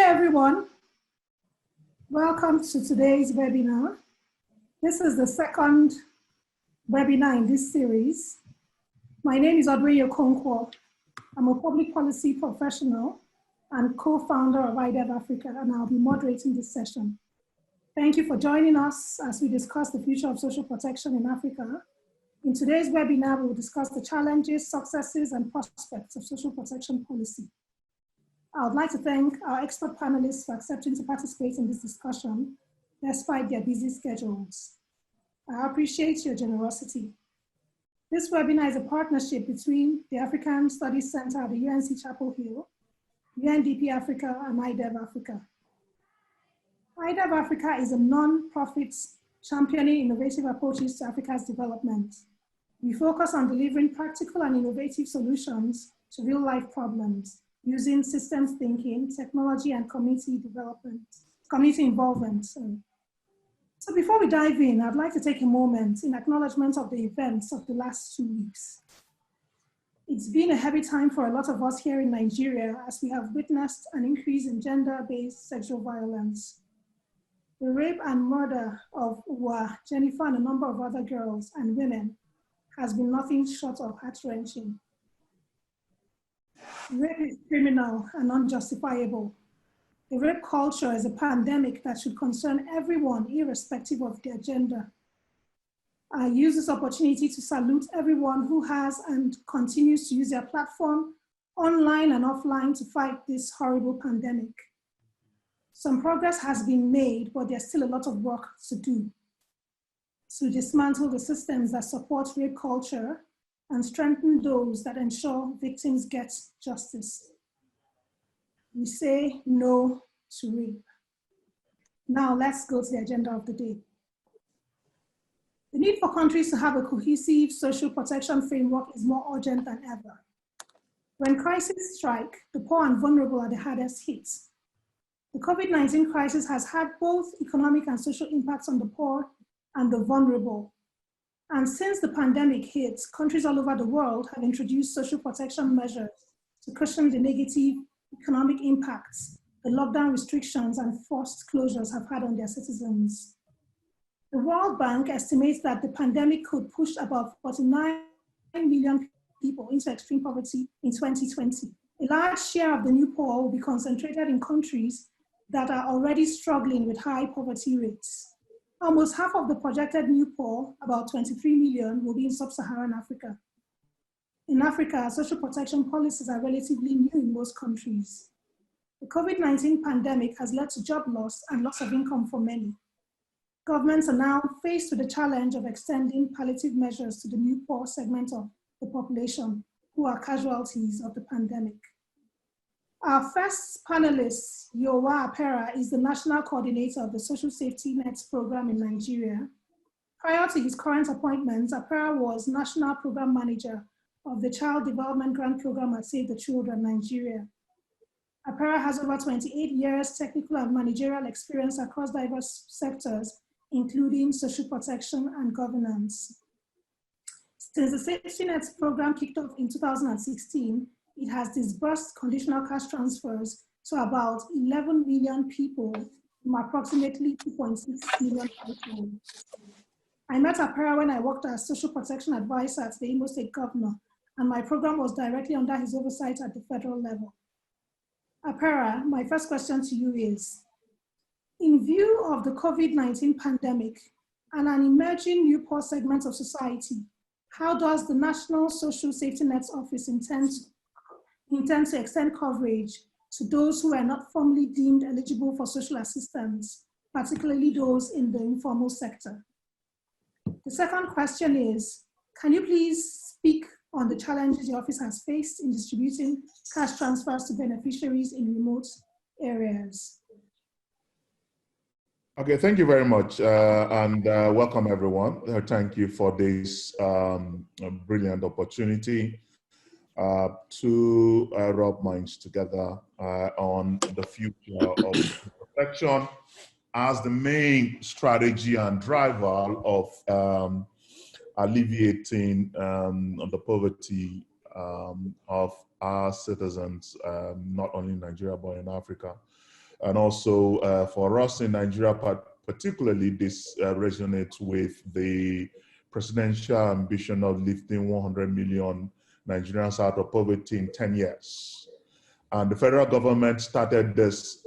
everyone. Welcome to today's webinar. This is the second webinar in this series. My name is Audrey Okonkwo. I'm a public policy professional and co-founder of iDev-Africa, and I'll be moderating this session. Thank you for joining us as we discuss the future of social protection in Africa. In today's webinar, we will discuss the challenges, successes, and prospects of social protection policy. I would like to thank our expert panelists for accepting to participate in this discussion, despite their busy schedules. I appreciate your generosity. This webinar is a partnership between the African Studies Center at the UNC Chapel Hill, UNDP Africa, and iDev-Africa. iDev-Africa is a non-profit championing innovative approaches to Africa's development. We focus on delivering practical and innovative solutions to real-life problems, using systems thinking, technology, and community involvement. So before we dive in, I'd like to take a moment in acknowledgement of the events of the last 2 weeks. It's been a heavy time for a lot of us here in Nigeria as we have witnessed an increase in gender-based sexual violence. The rape and murder of Uwa, Jennifer, and a number of other girls and women has been nothing short of heart-wrenching. Rape is criminal and unjustifiable. The rape culture is a pandemic that should concern everyone, irrespective of their gender. I use this opportunity to salute everyone who has and continues to use their platform, online and offline, to fight this horrible pandemic. Some progress has been made, but there's still a lot of work to do to dismantle the systems that support rape culture and strengthen those that ensure victims get justice. We say no to rape. Now let's go to the agenda of the day. The need for countries to have a cohesive social protection framework is more urgent than ever. When crises strike, the poor and vulnerable are the hardest hit. The COVID-19 crisis has had both economic and social impacts on the poor and the vulnerable. And since the pandemic hit, countries all over the world have introduced social protection measures to cushion the negative economic impacts the lockdown restrictions and forced closures have had on their citizens. The World Bank estimates that the pandemic could push about 49 million people into extreme poverty in 2020. A large share of the new poor will be concentrated in countries that are already struggling with high poverty rates. Almost half of the projected new poor, about 23 million, will be in sub-Saharan Africa. In Africa, social protection policies are relatively new in most countries. The COVID-19 pandemic has led to job loss and loss of income for many. Governments are now faced with the challenge of extending palliative measures to the new poor segment of the population who are casualties of the pandemic. Our first panelist, Yowa Apera, is the National Coordinator of the Social Safety Nets Program in Nigeria. Prior to his current appointment, Apera was National Program Manager of the Child Development Grant Program at Save the Children, Nigeria. Apera has over 28 years technical and managerial experience across diverse sectors, including social protection and governance. Since the Safety Nets Program kicked off in 2016, it has disbursed conditional cash transfers to about 11 million people from approximately 2.6 million households. I met Apera when I worked as social protection advisor at the Imo State Governor, and my program was directly under his oversight at the federal level. Apera, my first question to you is, in view of the COVID-19 pandemic and an emerging new poor segment of society, how does the National Social Safety Nets Office intend to extend coverage to those who are not formally deemed eligible for social assistance, particularly those in the informal sector? The second question is, can you please speak on the challenges the office has faced in distributing cash transfers to beneficiaries in remote areas? Okay, thank you very much, and welcome everyone. Thank you for this brilliant opportunity to rub minds together on the future of protection as the main strategy and driver of alleviating the poverty of our citizens, not only in Nigeria, but in Africa. And also for us in Nigeria, particularly, this resonates with the presidential ambition of lifting 100 million Nigerians out of poverty in 10 years. And the federal government started this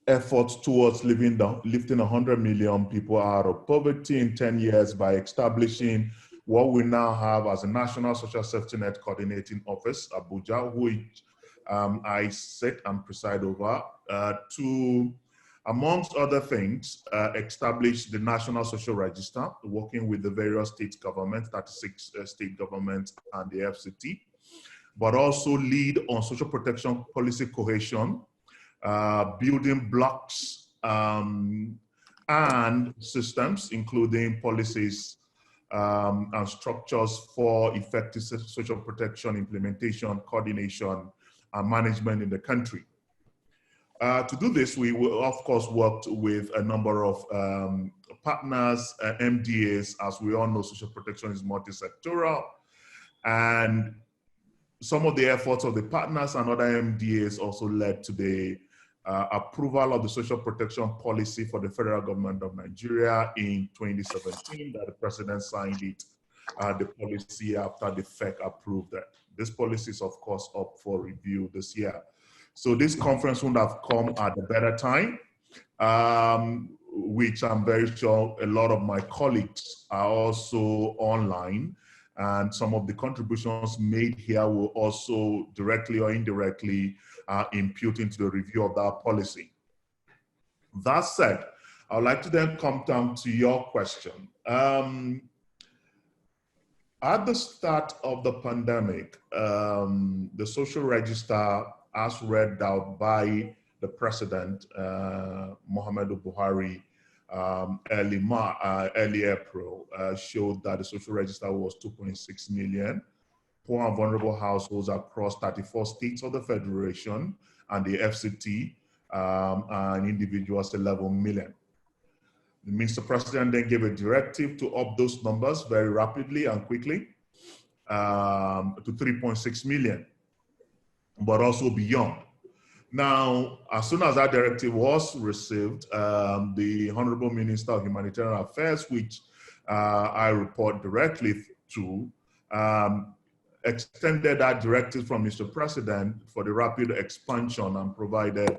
effort towards lifting 100 million people out of poverty in 10 years by establishing what we now have as a National Social Safety Net Coordinating Office, Abuja, which I sit and preside over, to, amongst other things, establish the National Social Register, working with the various state governments, 36 state governments and the FCT, but also lead on social protection policy cohesion, building blocks and systems, including policies and structures for effective social protection implementation, coordination, and management in the country. To do this, we of course worked with a number of partners, MDAs. As we all know, social protection is multi-sectoral, and some of the efforts of the partners and other MDAs also led to the approval of the social protection policy for the federal government of Nigeria in 2017, that the president signed it, the policy after the FEC approved it. This policy is of course up for review this year. So this conference would have come at a better time, which I'm very sure a lot of my colleagues are also online, and some of the contributions made here will also directly or indirectly impute into the review of that policy. That said, I would like to then come down to your question. At the start of the pandemic, the social register, as read out by the president, Muhammadu Buhari, early April, showed that the social register was 2.6 million poor and vulnerable households across 34 states of the Federation and the FCT, and individuals 11 million. Mr. President then gave a directive to up those numbers very rapidly and quickly to 3.6 million, but also beyond. Now, as soon as that directive was received, the Honorable Minister of Humanitarian Affairs, which I report directly to, extended that directive from Mr. President for the rapid expansion and provided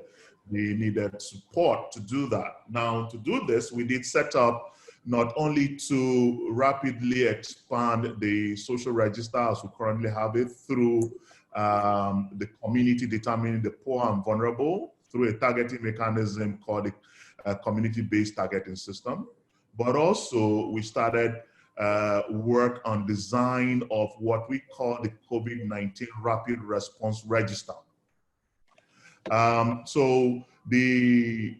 the needed support to do that. Now, to do this, we did set up not only to rapidly expand the social register as we currently have it through the community determining the poor and vulnerable through a targeting mechanism called the community-based targeting system, but also we started work on design of what we call the COVID-19 Rapid Response Register. So the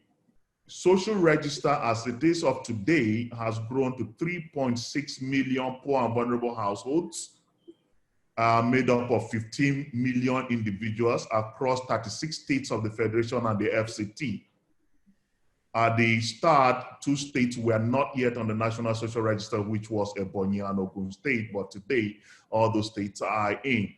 social register as it is of today has grown to 3.6 million poor and vulnerable households, made up of 15 million individuals across 36 states of the Federation and the FCT. At the start, 2 states were not yet on the National Social Register, which was Ebonyi and Ogun State, but today all those states are in.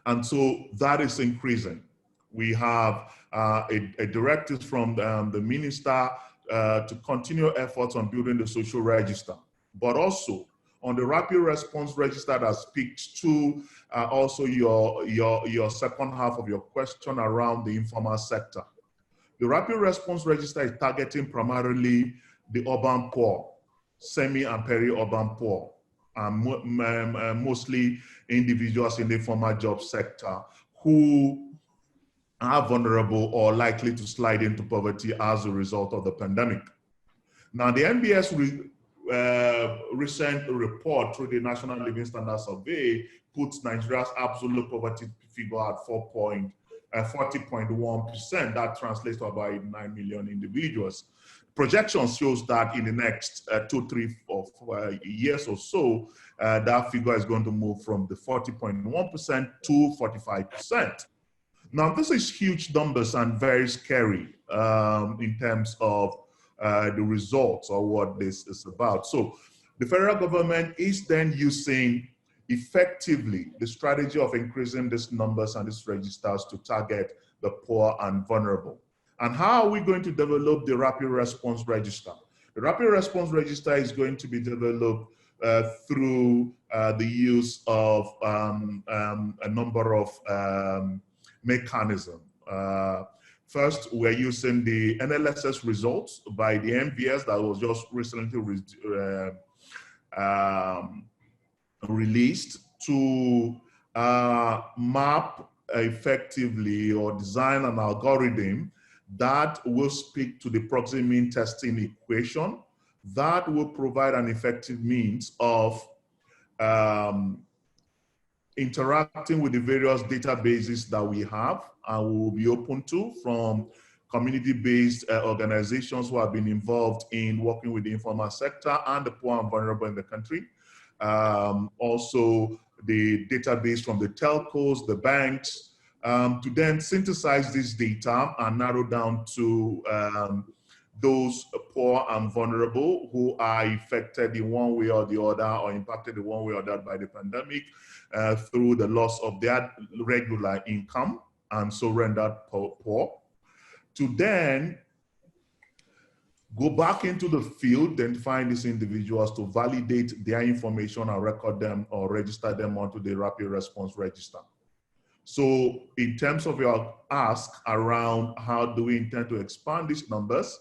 And so that is increasing. We have a directive from the minister to continue efforts on building the social register, but also on the rapid response register that speaks to also your second half of your question around the informal sector. The rapid response register is targeting primarily the urban poor, semi and peri-urban poor, and mostly individuals in the informal job sector who are vulnerable or likely to slide into poverty as a result of the pandemic. Now, the NBS recent report through the National Living Standards Survey puts Nigeria's absolute poverty figure at 40.1%. That translates to about 9 million individuals. Projections shows that in the next 2, 3, or 4 years or so, that figure is going to move from the 40.1% to 45%. Now, this is huge numbers and very scary in terms of the results or what this is about. So the federal government is then using effectively the strategy of increasing these numbers and these registers to target the poor and vulnerable. And how are we going to develop the rapid response register? The rapid response register is going to be developed through the use of a number of mechanisms. First, we're using the NLSS results by the MVS that was just recently released to map effectively or design an algorithm that will speak to the proxy mean testing equation that will provide an effective means of interacting with the various databases that we have and we will be open to, from community-based organizations who have been involved in working with the informal sector and the poor and vulnerable in the country. Also the database from the telcos, the banks, to then synthesize this data and narrow down to those poor and vulnerable who are affected in one way or the other or impacted in one way or the other by the pandemic through the loss of their regular income and so rendered poor, to then go back into the field and find these individuals to validate their information and record them or register them onto the rapid response register. So in terms of your ask around how do we intend to expand these numbers,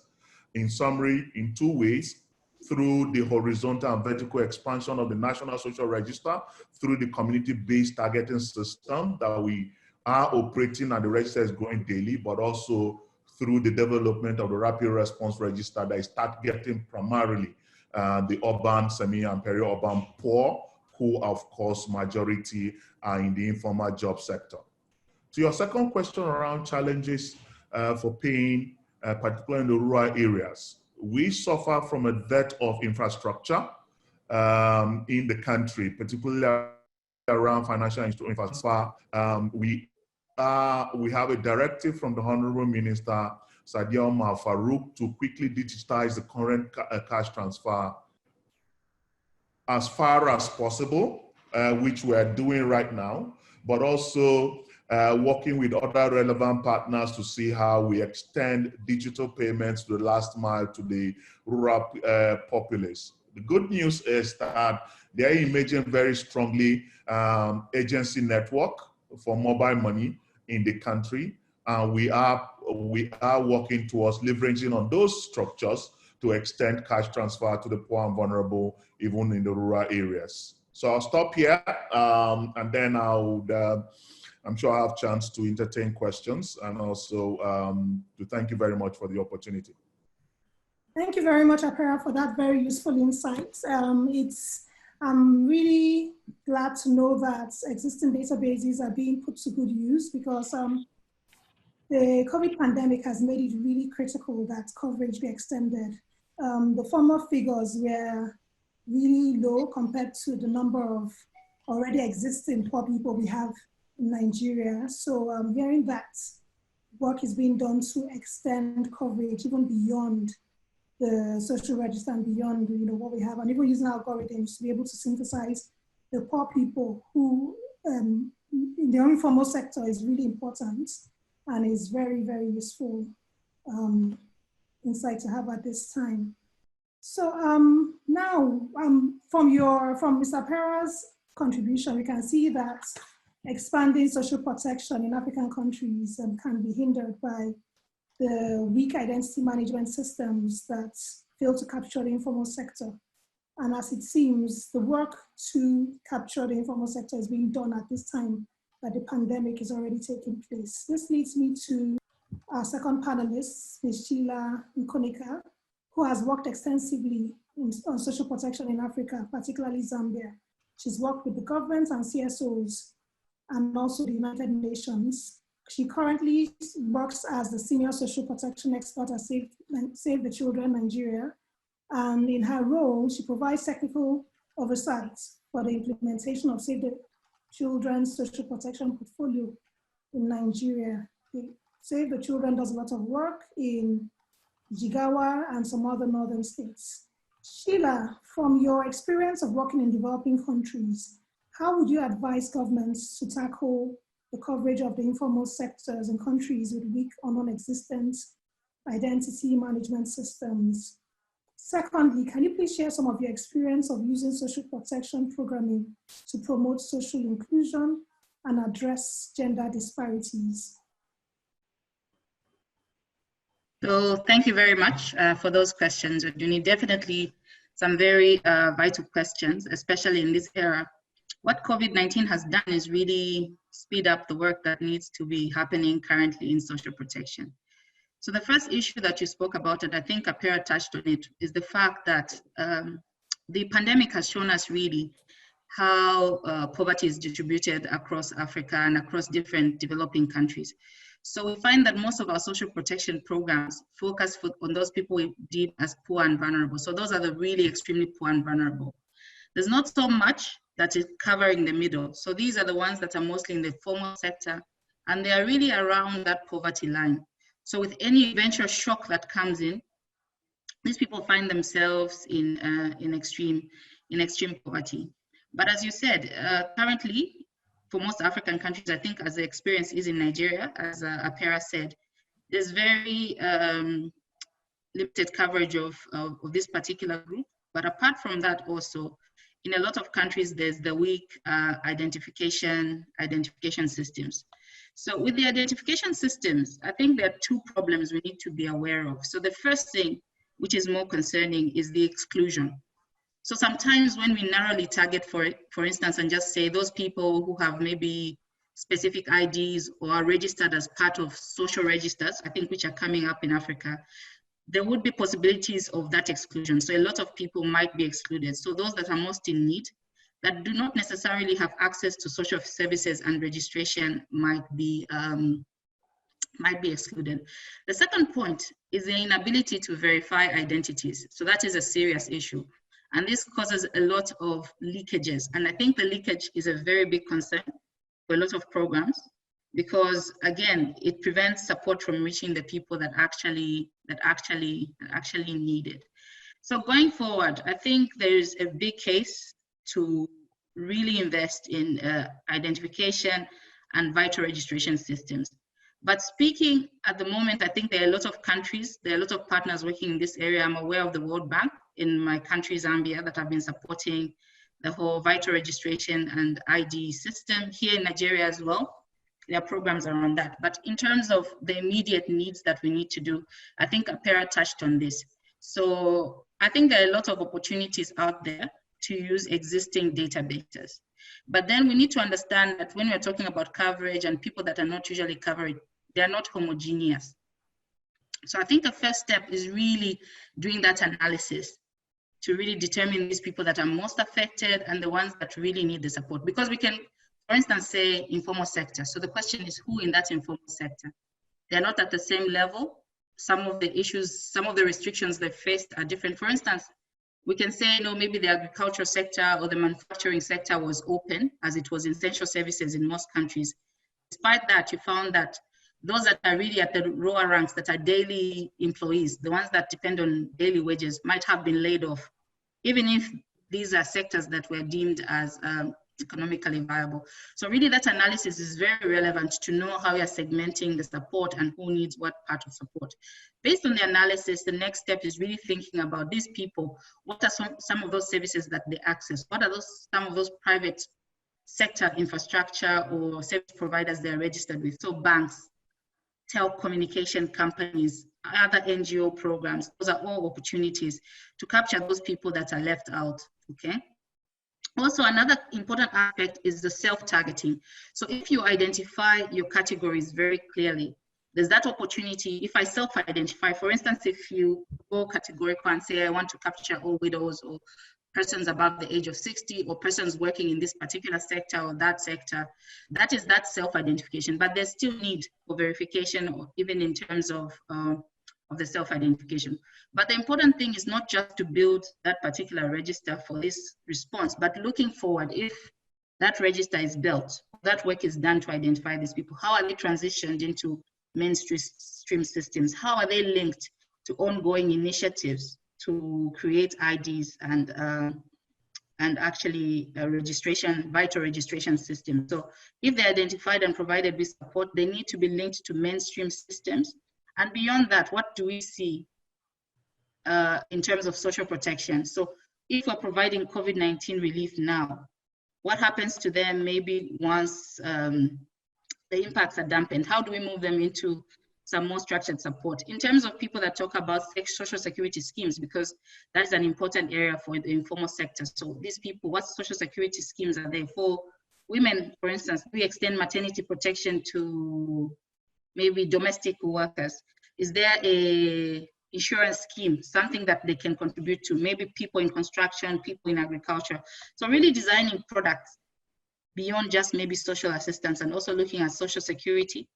in summary, in two ways: through the horizontal and vertical expansion of the National Social Register, through the community-based targeting system that we are operating and the register is growing daily, but also through the development of the rapid response register that is targeting primarily the urban, semi and peri-urban poor, who of course majority are in the informal job sector. To your second question around challenges for paying, particularly in the rural areas, we suffer from a dearth of infrastructure in the country, particularly around financial infrastructure. We have a directive from the Honorable Minister Sadia Omar Farouk to quickly digitize the current cash transfer as far as possible, which we are doing right now, but also working with other relevant partners to see how we extend digital payments to the last mile to the rural populace. The good news is that they are emerging very strongly agency network for mobile money in the country, and we are working towards leveraging on those structures to extend cash transfer to the poor and vulnerable, even in the rural areas. So I'll stop here, and then I'm sure I'll have a chance to entertain questions, and also to thank you very much for the opportunity. Thank you very much, Apera, for that very useful insight. I'm really glad to know that existing databases are being put to good use, because the COVID pandemic has made it really critical that coverage be extended. The former figures were really low compared to the number of already existing poor people we have in Nigeria. So hearing that work is being done to extend coverage even beyond the social register and beyond, what we have, and even using algorithms to be able to synthesize the poor people who in the informal sector is really important and is very, very useful insight to have at this time. So now from Mr. Pera's contribution, we can see that expanding social protection in African countries can be hindered by the weak identity management systems that fail to capture the informal sector. And as it seems, the work to capture the informal sector is being done at this time that the pandemic is already taking place. This leads me to our second panelist, Ms. Sheila Nkonika, who has worked extensively on social protection in Africa, particularly Zambia. She's worked with the governments and CSOs and also the United Nations. She currently works as the senior social protection expert at Save the Children Nigeria. And in her role, she provides technical oversight for the implementation of Save the Children's social protection portfolio in Nigeria. Save the Children does a lot of work in Jigawa and some other northern states. Sheila, from your experience of working in developing countries, how would you advise governments to tackle the coverage of the informal sectors in countries with weak or non-existent identity management systems? Secondly, can you please share some of your experience of using social protection programming to promote social inclusion and address gender disparities? So thank you very much for those questions, Oduni. Definitely some very vital questions, especially in this era. What COVID-19 has done is really speed up the work that needs to be happening currently in social protection. So the first issue that you spoke about, and I think Apera touched on it, is the fact that the pandemic has shown us really how poverty is distributed across Africa and across different developing countries. So we find that most of our social protection programs focus on those people we deem as poor and vulnerable. So those are the really extremely poor and vulnerable. There's not so much that is covering the middle. So these are the ones that are mostly in the formal sector, and they are really around that poverty line. So with any eventual shock that comes in, these people find themselves in extreme poverty. But as you said, currently, for most African countries, I think as the experience is in Nigeria, as Apera said, there's very limited coverage of this particular group. But apart from that also, in a lot of countries, there's the weak identification systems. So with the identification systems, I think there are two problems we need to be aware of. So the first thing, which is more concerning, is the exclusion. So sometimes when we narrowly target, for instance, and just say those people who have maybe specific IDs or are registered as part of social registers, I think which are coming up in Africa, there would be possibilities of that exclusion. So a lot of people might be excluded. So those that are most in need, that do not necessarily have access to social services and registration might be excluded. The second point is the inability to verify identities. So that is a serious issue. And this causes a lot of leakages. And I think the leakage is a very big concern for a lot of programs, because again, it prevents support from reaching the people that actually need it. So going forward, I think there's a big case to really invest in identification and vital registration systems. But speaking at the moment, I think there are a lot of countries, there are a lot of partners working in this area. I'm aware of the World Bank in my country, Zambia, that have been supporting the whole vital registration and ID system. Here in Nigeria as well, there are programs around that. But in terms of the immediate needs that we need to do, I think Apera touched on this. So I think there are a lot of opportunities out there to use existing databases. But then we need to understand that when we're talking about coverage and people that are not usually covered, they're not homogeneous. So I think the first step is really doing that analysis to really determine these people that are most affected and the ones that really need the support. Because we can, for instance, say informal sector. So the question is who in that informal sector? They're not at the same level. Some of the issues, some of the restrictions they faced are different. For instance, we can say, no, maybe the agricultural sector or the manufacturing sector was open, as it was essential services in most countries. Despite that, you found that those that are really at the lower ranks, that are daily employees, the ones that depend on daily wages, might have been laid off, even if these are sectors that were deemed as economically viable. So really that analysis is very relevant to know how you're segmenting the support and who needs what part of support. Based on the analysis, the next step is really thinking about these people. What are some of those services that they access? What are some of those private sector infrastructure or service providers they're registered with? So banks, telecommunication companies, other NGO programs, those are all opportunities to capture those people that are left out, okay? Also, another important aspect is the self-targeting. So if you identify your categories very clearly, there's that opportunity. If I self-identify, for instance, if you go categorical and say, I want to capture all widows or persons above the age of 60 or persons working in this particular sector or that sector, that is that self-identification. But there's still need for verification, or even in terms of the self-identification. But the important thing is not just to build that particular register for this response, but looking forward, if that register is built, that work is done to identify these people, how are they transitioned into mainstream systems? How are they linked to ongoing initiatives to create IDs and and actually a vital registration system. So if they're identified and provided with support, they need to be linked to mainstream systems. And beyond that, what do we see in terms of social protection? So if we're providing COVID-19 relief now, what happens to them maybe once the impacts are dampened? How do we move them into some more structured support? In terms of people that talk about social security schemes, because that is an important area for the informal sector. So these people, what social security schemes are there for women? For instance, we extend maternity protection to maybe domestic workers. Is there a insurance scheme, something that they can contribute to? Maybe people in construction, people in agriculture. So really designing products beyond just maybe social assistance, and also looking at social security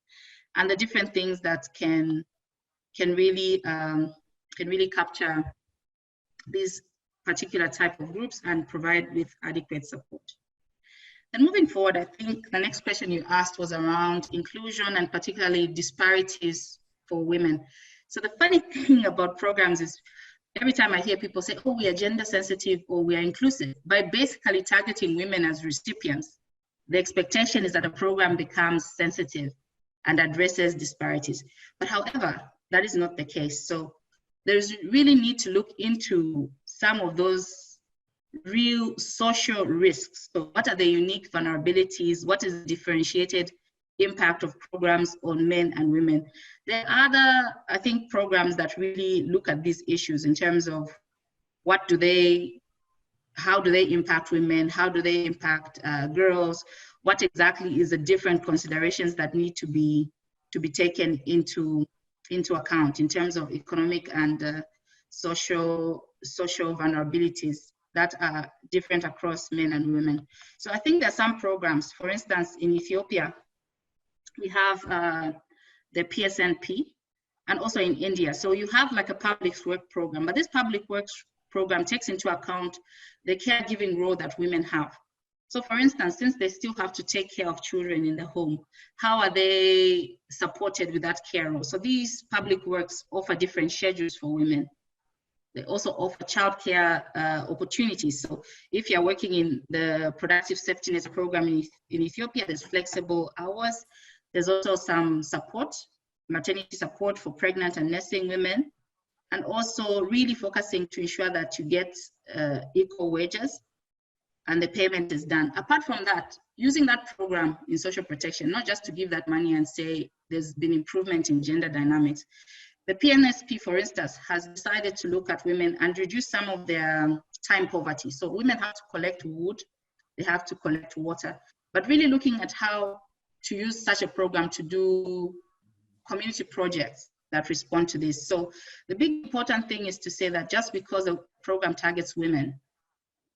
and the different things that can really capture these particular type of groups and provide with adequate support. And moving forward, I think the next question you asked was around inclusion and particularly disparities for women. So the funny thing about programs is every time I hear people say, oh, we are gender sensitive or we are inclusive, by basically targeting women as recipients, the expectation is that a program becomes sensitive and addresses disparities. But however, that is not the case. So there's really need to look into some of those real social risks. So what are the unique vulnerabilities? What is the differentiated impact of programs on men and women? There are other, I think, programs that really look at these issues in terms of how do they impact women? How do they impact girls? What exactly is the different considerations that need to be taken into account in terms of economic and social vulnerabilities that are different across men and women? So I think there are some programs. For instance, in Ethiopia, we have the PSNP, and also in India. So you have like a public work program, but this public works program takes into account the caregiving role that women have. So for instance, since they still have to take care of children in the home, how are they supported with that care role? So these public works offer different schedules for women. They also offer childcare opportunities. So if you're working in the productive safety net program in Ethiopia, there's flexible hours. There's also some support, maternity support for pregnant and nursing women, and also really focusing to ensure that you get equal wages and the payment is done. Apart from that, using that program in social protection, not just to give that money and say there's been improvement in gender dynamics. The PNSP, for instance, has decided to look at women and reduce some of their time poverty. So women have to collect wood, they have to collect water, but really looking at how to use such a program to do community projects that respond to this. So the big important thing is to say that just because a program targets women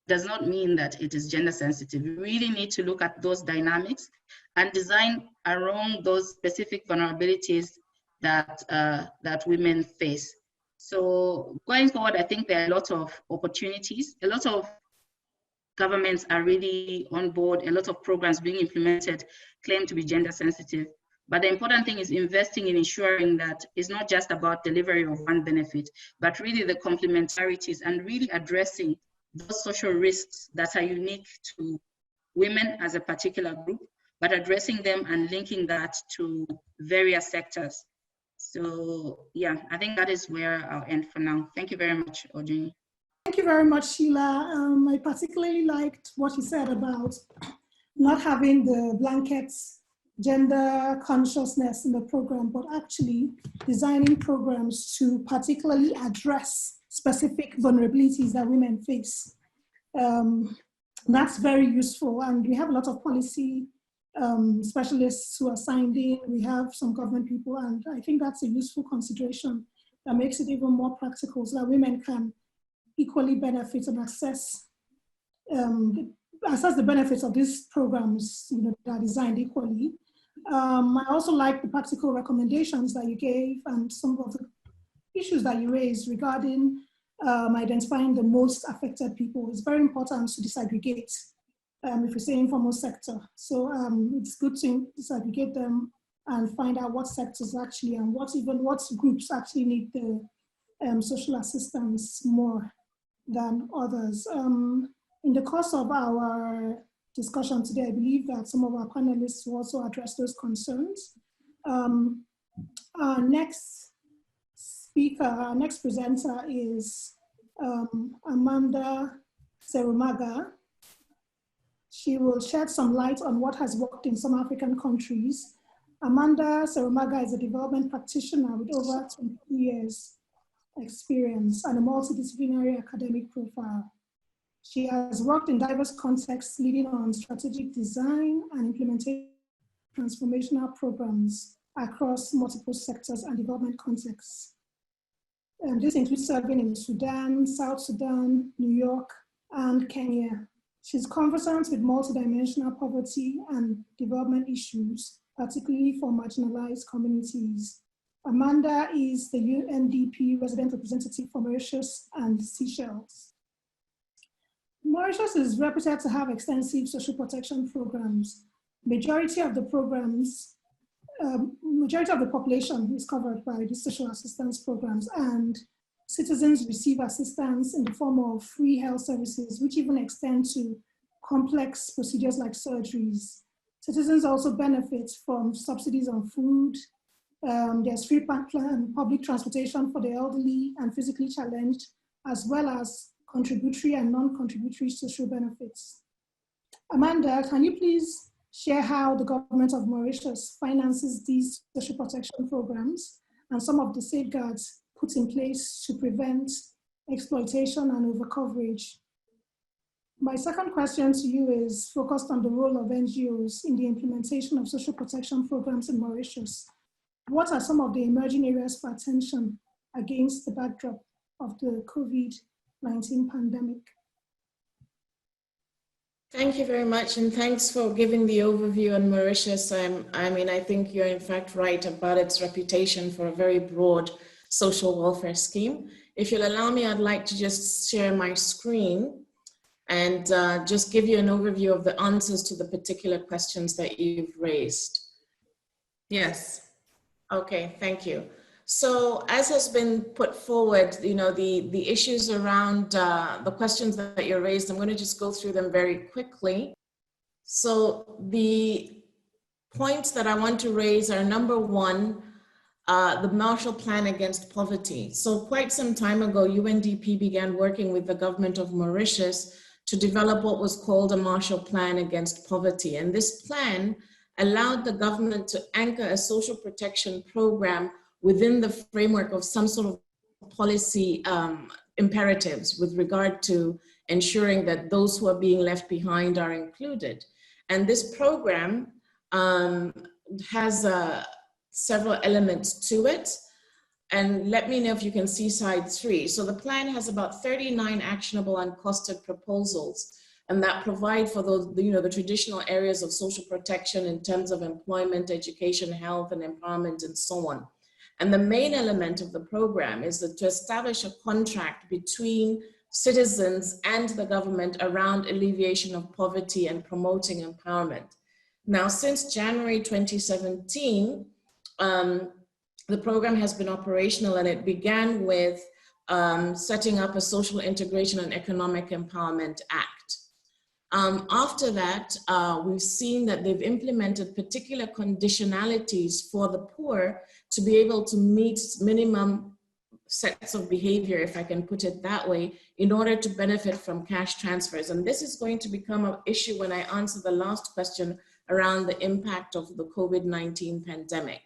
does not mean that it is gender sensitive. We really need to look at those dynamics and design around those specific vulnerabilities that, that women face. So going forward, I think there are a lot of opportunities. A lot of governments are really on board. A lot of programs being implemented claim to be gender sensitive. But the important thing is investing in ensuring that it's not just about delivery of one benefit, but really the complementarities and really addressing those social risks that are unique to women as a particular group, but addressing them and linking that to various sectors. So yeah, I think that is where I'll end for now. Thank you very much, Audrey. Thank you very much, Sheila. I particularly liked what you said about not having the blankets gender consciousness in the program, but actually designing programs to particularly address specific vulnerabilities that women face. That's very useful, and we have a lot of policy specialists who are signed in. We have some government people, and I think that's a useful consideration that makes it even more practical so that women can equally benefit and access the benefits of these programs, you know, that are designed equally. I also like the practical recommendations that you gave and some of the issues that you raised regarding identifying the most affected people. It's very important to disaggregate if we say informal sector. So it's good to disaggregate them and find out what sectors actually and what groups actually need the social assistance more than others. In the course of our discussion today, I believe that some of our panelists will also address those concerns. Our next speaker, our next presenter is Amanda Serumaga. She will shed some light on what has worked in some African countries. Amanda Serumaga is a development practitioner with over 20 years experience and a multidisciplinary academic profile. She has worked in diverse contexts, leading on strategic design and implementation of transformational programs across multiple sectors and development contexts. And this includes serving in Sudan, South Sudan, New York, and Kenya. She's conversant with multidimensional poverty and development issues, particularly for marginalized communities. Amanda is the UNDP resident representative for Mauritius and Seychelles. Mauritius is reputed to have extensive social protection programs. Majority of the population is covered by the social assistance programs, and citizens receive assistance in the form of free health services, which even extend to complex procedures like surgeries. Citizens also benefit from subsidies on food. There's free public transportation for the elderly and physically challenged, as well as contributory and non-contributory social benefits. Amanda, can you please share how the government of Mauritius finances these social protection programs and some of the safeguards put in place to prevent exploitation and overcoverage? My second question to you is focused on the role of NGOs in the implementation of social protection programs in Mauritius. What are some of the emerging areas for attention against the backdrop of the COVID-19 pandemic? Thank you very much, and thanks for giving the overview on Mauritius. I think you're in fact right about its reputation for a very broad social welfare scheme. If you'll allow me, I'd like to just share my screen and just give you an overview of the answers to the particular questions that you've raised. Yes. Okay, thank you. So as has been put forward, the issues around the questions that you raised, I'm going to just go through them very quickly. So the points that I want to raise are, number one, the Marshall Plan against poverty. So quite some time ago, UNDP began working with the government of Mauritius to develop what was called a Marshall Plan against poverty. And this plan allowed the government to anchor a social protection program within the framework of some sort of policy imperatives with regard to ensuring that those who are being left behind are included. And this program has several elements to it. And let me know if you can see slide 3. So the plan has about 39 actionable and costed proposals, and that provide for those, the traditional areas of social protection in terms of employment, education, health, and empowerment, and so on. And the main element of the program is to establish a contract between citizens and the government around alleviation of poverty and promoting empowerment. Now, since January 2017, the program has been operational, and it began with setting up a Social Integration and Economic Empowerment Act. After that, we've seen that they've implemented particular conditionalities for the poor to be able to meet minimum sets of behavior, if I can put it that way, in order to benefit from cash transfers. And this is going to become an issue when I answer the last question around the impact of the COVID-19 pandemic.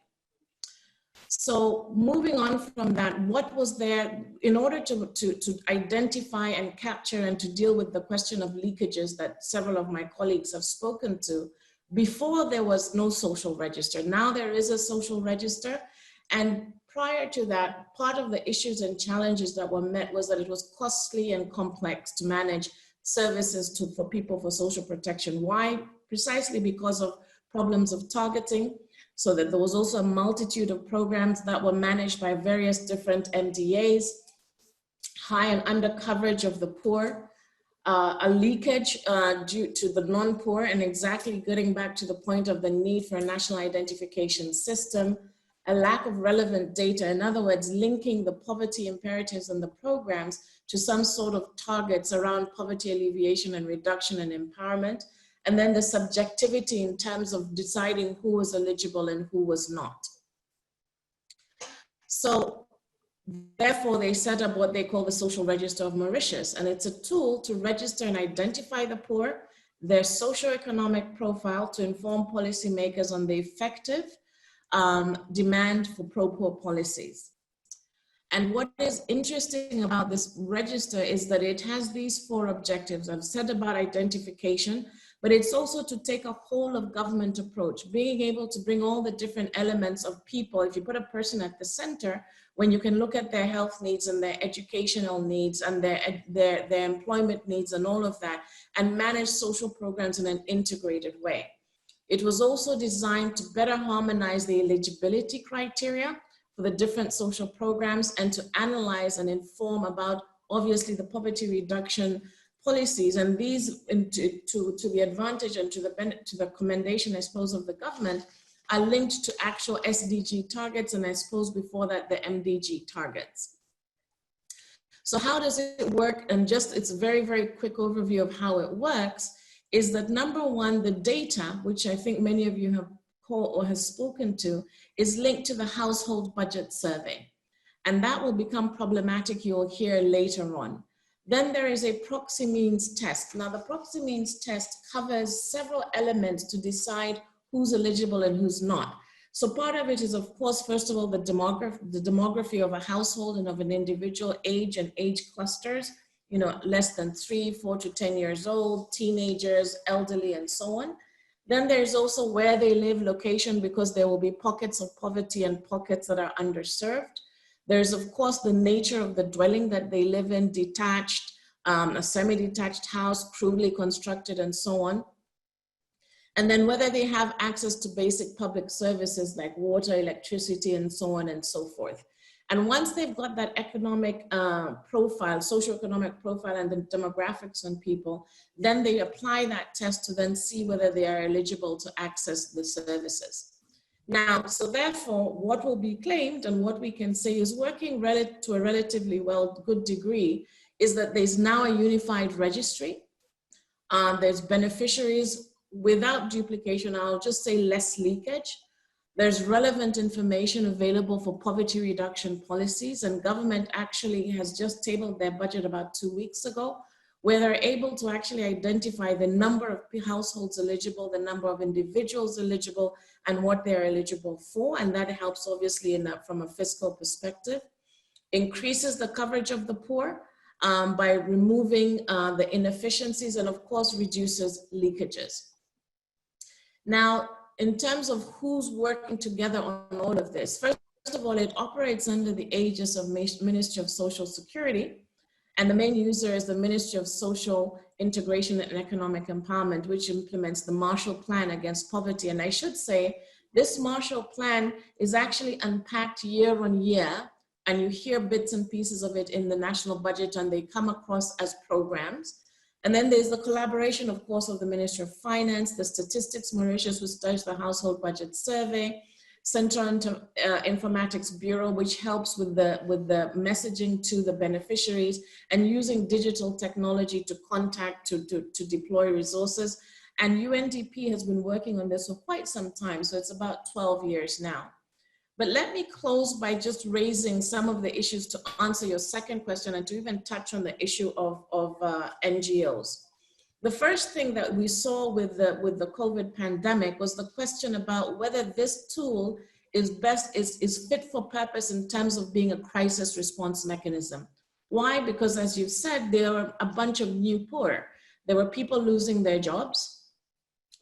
So moving on from that, what was there in order to identify and capture and to deal with the question of leakages that several of my colleagues have spoken to? Before, there was no social register. Now there is a social register. And prior to that, part of the issues and challenges that were met was that it was costly and complex to manage services for people for social protection. Why? Precisely because of problems of targeting, so that there was also a multitude of programs that were managed by various different MDAs, high and under coverage of the poor, a leakage due to the non-poor, and exactly getting back to the point of the need for a national identification system, a lack of relevant data. In other words, linking the poverty imperatives and the programs to some sort of targets around poverty alleviation and reduction and empowerment, and then the subjectivity in terms of deciding who was eligible and who was not. So therefore, they set up what they call the Social Register of Mauritius, and it's a tool to register and identify the poor, their socioeconomic profile to inform policymakers on the effective demand for pro-poor policies. And what is interesting about this register is that it has these 4 objectives. I've said about identification, but it's also to take a whole of government approach, being able to bring all the different elements of people. If you put a person at the center, when you can look at their health needs and their educational needs and their employment needs and all of that, and manage social programs in an integrated way. It was also designed to better harmonize the eligibility criteria for the different social programs and to analyze and inform about, obviously, the poverty reduction policies, and these to the advantage and to the commendation, I suppose, of the government, are linked to actual SDG targets, and I suppose before that, the MDG targets. So how does it work? And just, it's a very, very quick overview of how it works, is that number one, the data, which I think many of you have called or has spoken to, is linked to the household budget survey. And that will become problematic, you'll hear later on. Then there is a proxy means test. Now the proxy means test covers several elements to decide who's eligible and who's not. So part of it is, of course, first of all, the demography of a household and of an individual, age and age clusters, you know, less than 3, 4 to 10 years old, teenagers, elderly, and so on. Then there's also where they live, location, because there will be pockets of poverty and pockets that are underserved. There's, of course, the nature of the dwelling that they live in, detached, a semi-detached house, crudely constructed, and so on. And then whether they have access to basic public services like water, electricity, and so on and so forth. And once they've got that economic profile, socioeconomic profile, and the demographics on people, then they apply that test to then see whether they are eligible to access the services. Now, so therefore, what will be claimed and what we can say is working to a relatively good degree is that there's now a unified registry. There's beneficiaries without duplication. I'll just say less leakage. There's relevant information available for poverty reduction policies, and government actually has just tabled their budget about 2 weeks ago, where they're able to actually identify the number of households eligible, the number of individuals eligible, and what they're eligible for. And that helps obviously from a fiscal perspective. Increases the coverage of the poor by removing the inefficiencies, and of course reduces leakages. Now, in terms of who's working together on all of this, first of all, it operates under the aegis of Ministry of Social Security, and the main user is the Ministry of Social Integration and Economic Empowerment, which implements the Marshall Plan against poverty. And I should say, this Marshall Plan is actually unpacked year on year, and you hear bits and pieces of it in the national budget, and they come across as programs. And then there's the collaboration, of course, of the Ministry of Finance, the Statistics Mauritius, which does the Household Budget Survey, Central Informatics Bureau, which helps with the messaging to the beneficiaries and using digital technology to contact, to deploy resources. And UNDP has been working on this for quite some time, so it's about 12 years now. But let me close by just raising some of the issues to answer your second question and to even touch on the issue of NGOs. The first thing that we saw with the COVID pandemic was the question about whether this tool is fit for purpose in terms of being a crisis response mechanism. Why? Because as you've said, there are a bunch of new poor. There were people losing their jobs.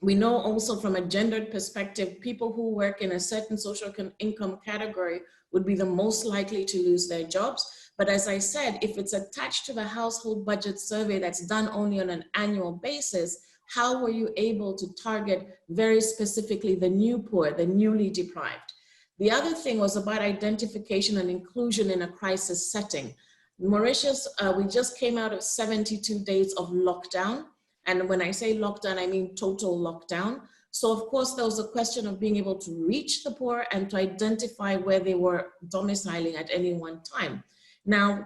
We know also from a gendered perspective, people who work in a certain social income category would be the most likely to lose their jobs. But as I said, if it's attached to the household budget survey that's done only on an annual basis, how were you able to target very specifically the new poor, the newly deprived? The other thing was about identification and inclusion in a crisis setting. Mauritius, we just came out of 72 days of lockdown. And when I say lockdown, I mean total lockdown. So of course, there was a question of being able to reach the poor and to identify where they were domiciling at any one time. Now,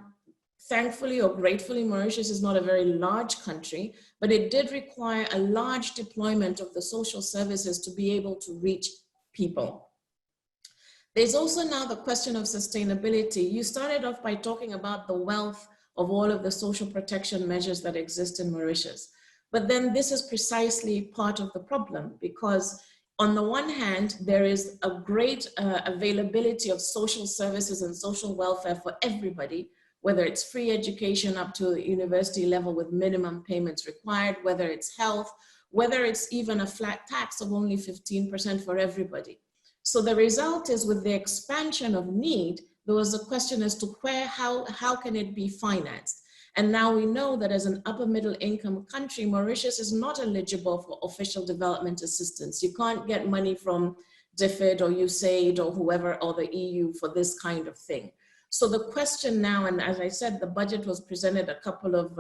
thankfully or gratefully, Mauritius is not a very large country, but it did require a large deployment of the social services to be able to reach people. There's also now the question of sustainability. You started off by talking about the wealth of all of the social protection measures that exist in Mauritius. But then this is precisely part of the problem, because on the one hand, there is a great availability of social services and social welfare for everybody, whether it's free education up to the university level with minimum payments required, whether it's health, whether it's even a flat tax of only 15% for everybody. So the result is, with the expansion of need, there was a question as to how can it be financed? And now we know that as an upper middle income country, Mauritius is not eligible for official development assistance. You can't get money from DFID or USAID or whoever, or the EU for this kind of thing. So the question now, and as I said, the budget was presented a couple of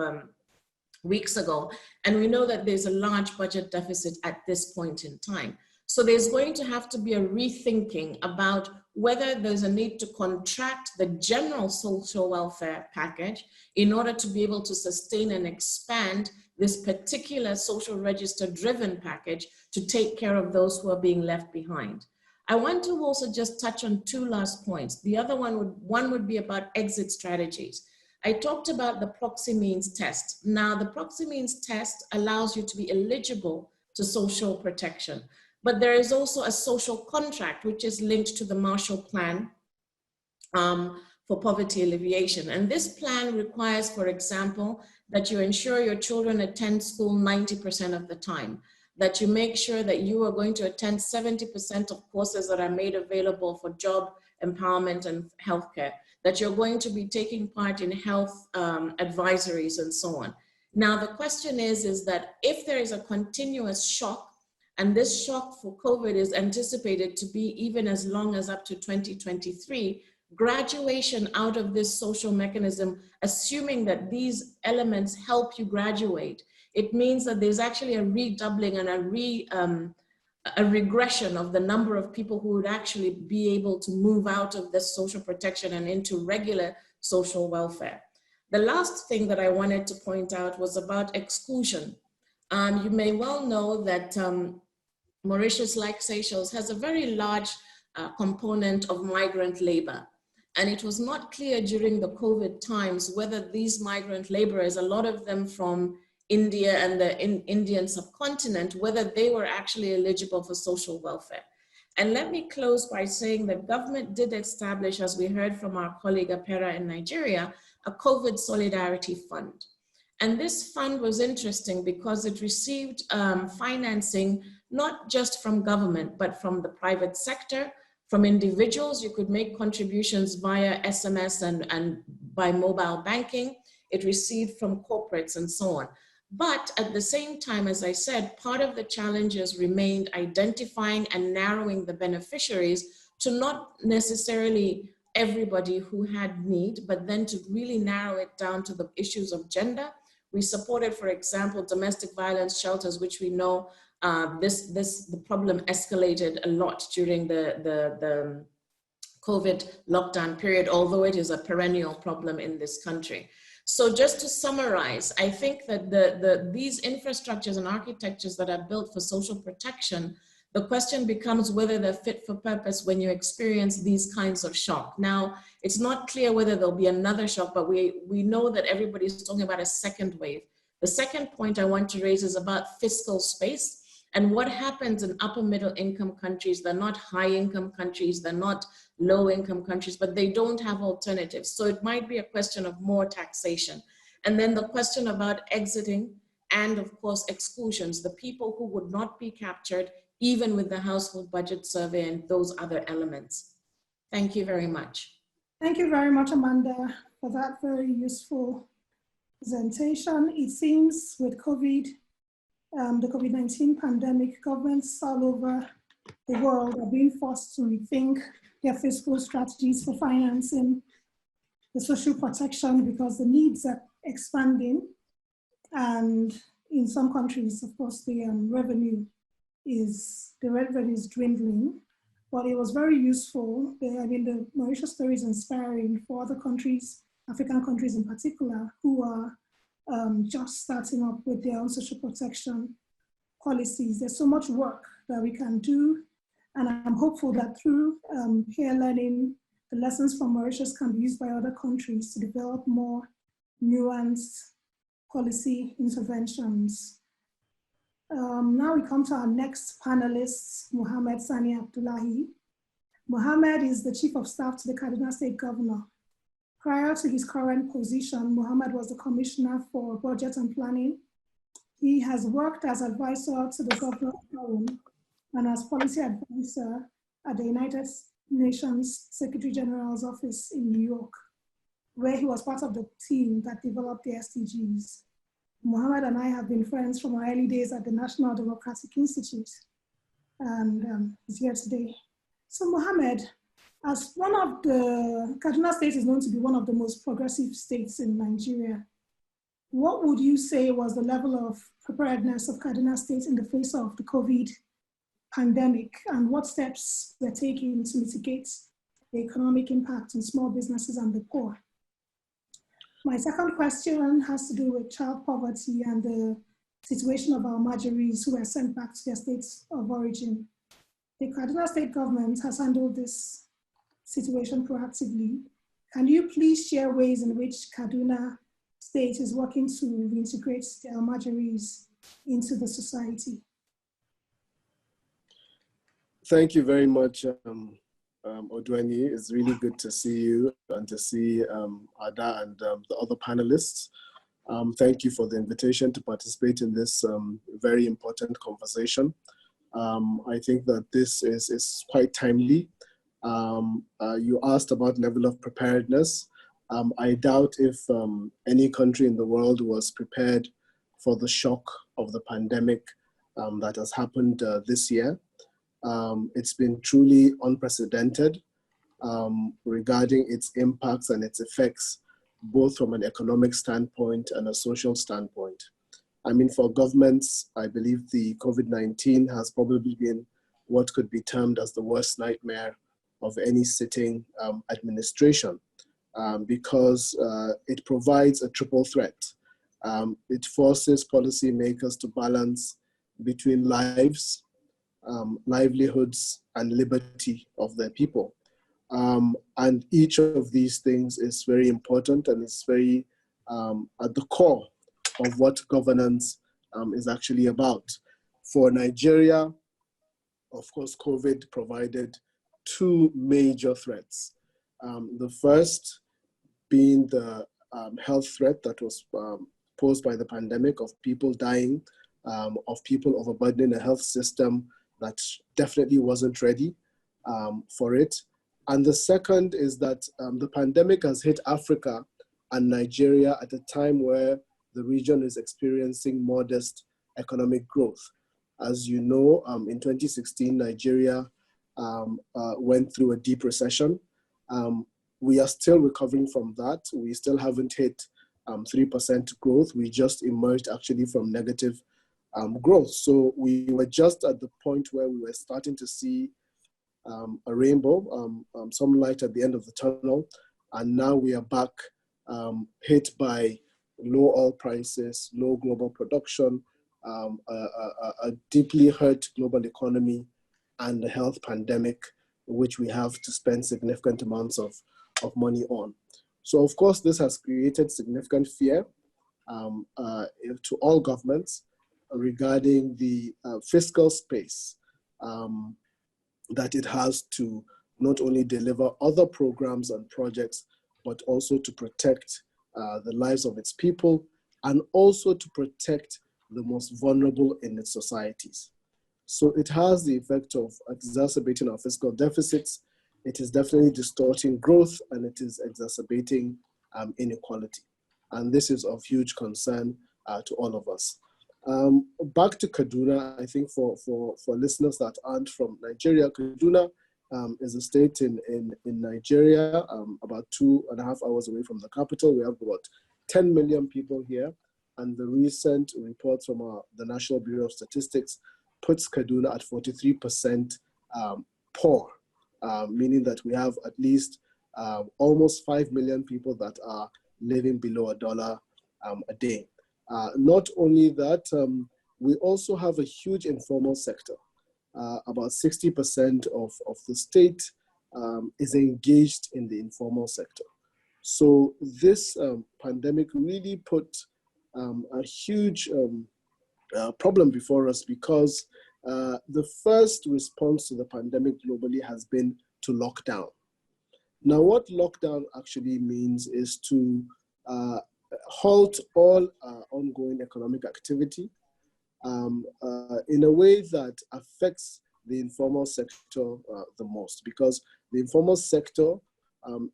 weeks ago, and we know that there's a large budget deficit at this point in time. So there's going to have to be a rethinking about whether there's a need to contract the general social welfare package in order to be able to sustain and expand this particular social register driven package to take care of those who are being left behind. I want to also just touch on two last points. The other one would be about exit strategies. I talked about the proxy means test. Now, the proxy means test allows you to be eligible to social protection. But there is also a social contract, which is linked to the Marshall Plan for poverty alleviation. And this plan requires, for example, that you ensure your children attend school 90% of the time, that you make sure that you are going to attend 70% of courses that are made available for job empowerment and healthcare, that you're going to be taking part in health advisories and so on. Now, the question is that if there is a continuous shock, and this shock for COVID is anticipated to be even as long as up to 2023, graduation out of this social mechanism, assuming that these elements help you graduate, it means that there's actually a redoubling and a regression of the number of people who would actually be able to move out of this social protection and into regular social welfare. The last thing that I wanted to point out was about exclusion. You may well know that Mauritius, like Seychelles, has a very large component of migrant labor. And it was not clear during the COVID times whether these migrant laborers, a lot of them from India and the Indian subcontinent, whether they were actually eligible for social welfare. And let me close by saying that government did establish, as we heard from our colleague Apera in Nigeria, a COVID Solidarity Fund. And this fund was interesting because it received financing not just from government, but from the private sector, from individuals. You could make contributions via SMS and by mobile banking. It received from corporates and so on. But at the same time, as I said, part of the challenges remained identifying and narrowing the beneficiaries to not necessarily everybody who had need, but then to really narrow it down to the issues of gender. We supported, for example, domestic violence shelters, which we know the problem escalated a lot during the COVID lockdown period, although it is a perennial problem in this country. So just to summarize, I think that these infrastructures and architectures that are built for social protection, the question becomes whether they're fit for purpose when you experience these kinds of shock. Now, it's not clear whether there'll be another shock, but we know that everybody's talking about a second wave. The second point I want to raise is about fiscal space and what happens in upper middle income countries. They're not high income countries, they're not low income countries, but they don't have alternatives. So it might be a question of more taxation. And then the question about exiting and of course exclusions, the people who would not be captured even with the household budget survey and those other elements. Thank you very much. Thank you very much, Amanda, for that very useful presentation. It seems with COVID, the COVID-19 pandemic, governments all over the world are being forced to rethink their fiscal strategies for financing the social protection because the needs are expanding. And in some countries, of course, the revenue the red thread is dwindling, but it was very useful. The Mauritius story is inspiring for other countries, African countries in particular, who are just starting up with their own social protection policies. There's so much work that we can do, and I'm hopeful that through peer learning, the lessons from Mauritius can be used by other countries to develop more nuanced policy interventions. Now we come to our next panelist, Mohamed Sani Abdullahi. Mohamed is the Chief of Staff to the Kaduna State Governor. Prior to his current position, Mohamed was the Commissioner for Budget and Planning. He has worked as advisor to the Governor Forum and as policy advisor at the United Nations Secretary General's office in New York, where he was part of the team that developed the SDGs. Mohamed and I have been friends from our early days at the National Democratic Institute, and he's here today. So Mohamed, as Kaduna State is known to be one of the most progressive states in Nigeria, what would you say was the level of preparedness of Kaduna State in the face of the COVID pandemic, and what steps were taken to mitigate the economic impact on small businesses and the poor? My second question has to do with child poverty and the situation of our Almajiris who were sent back to their states of origin. The Kaduna State government has handled this situation proactively. Can you please share ways in which Kaduna State is working to reintegrate the Almajiris into the society? Thank you very much, Odweni. It's really good to see you and to see Ada and the other panelists. Thank you for the invitation to participate in this very important conversation. I think that this is quite timely. You asked about level of preparedness. I doubt if any country in the world was prepared for the shock of the pandemic that has happened this year. It's been truly unprecedented regarding its impacts and its effects, both from an economic standpoint and a social standpoint. I mean, for governments, I believe the COVID-19 has probably been what could be termed as the worst nightmare of any sitting administration because it provides a triple threat. It forces policymakers to balance between lives, livelihoods, and liberty of their people. And each of these things is very important and is very at the core of what governance is actually about. For Nigeria, of course, COVID provided two major threats. The first being the health threat that was posed by the pandemic of people dying, of people overburdening a health system that definitely wasn't ready for it. And the second is that the pandemic has hit Africa and Nigeria at a time where the region is experiencing modest economic growth. As you know, in 2016, Nigeria went through a deep recession. We are still recovering from that. We still haven't hit 3% growth. We just emerged actually from negative growth. So we were just at the point where we were starting to see a rainbow, some light at the end of the tunnel. And now we are back hit by low oil prices, low global production, a deeply hurt global economy, and the health pandemic, which we have to spend significant amounts of money on. So of course, this has created significant fear to all governments regarding the fiscal space that it has to not only deliver other programs and projects, but also to protect the lives of its people and also to protect the most vulnerable in its societies. So it has the effect of exacerbating our fiscal deficits. It is definitely distorting growth, and it is exacerbating inequality. And this is of huge concern to all of us. Back to Kaduna, I think for listeners that aren't from Nigeria, Kaduna is a state in Nigeria, about 2.5 hours away from the capital. We have about 10 million people here. And the recent reports from the National Bureau of Statistics puts Kaduna at 43% poor, meaning that we have at least almost 5 million people that are living below $1 a day. Not only that, we also have a huge informal sector. About 60% of the state is engaged in the informal sector. So this pandemic really put a huge problem before us, because the first response to the pandemic globally has been to lock down. Now, what lockdown actually means is to halt all ongoing economic activity in a way that affects the informal sector the most, because the informal sector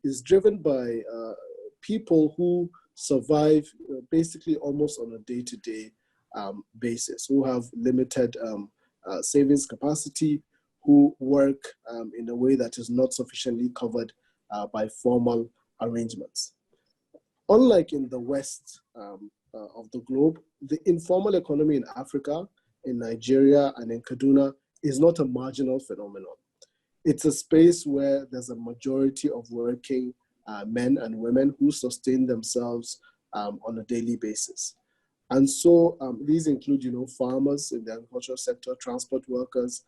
is driven by people who survive basically almost on a day-to-day basis, who have limited savings capacity, who work in a way that is not sufficiently covered by formal arrangements. Unlike in the West of the globe, the informal economy in Africa, in Nigeria, and in Kaduna is not a marginal phenomenon. It's a space where there's a majority of working men and women who sustain themselves on a daily basis. And so these include, farmers in the agricultural sector, transport workers,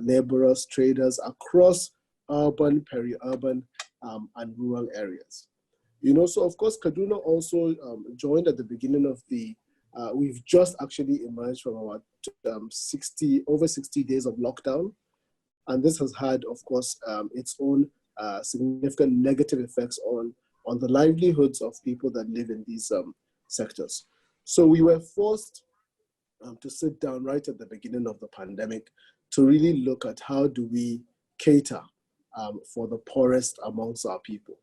laborers, traders across urban, peri-urban, and rural areas. So of course, Kaduna also joined at the beginning of we've just actually emerged from about over 60 days of lockdown. And this has had, of course, its own significant negative effects on the livelihoods of people that live in these sectors. So we were forced to sit down right at the beginning of the pandemic to really look at how do we cater for the poorest amongst our people,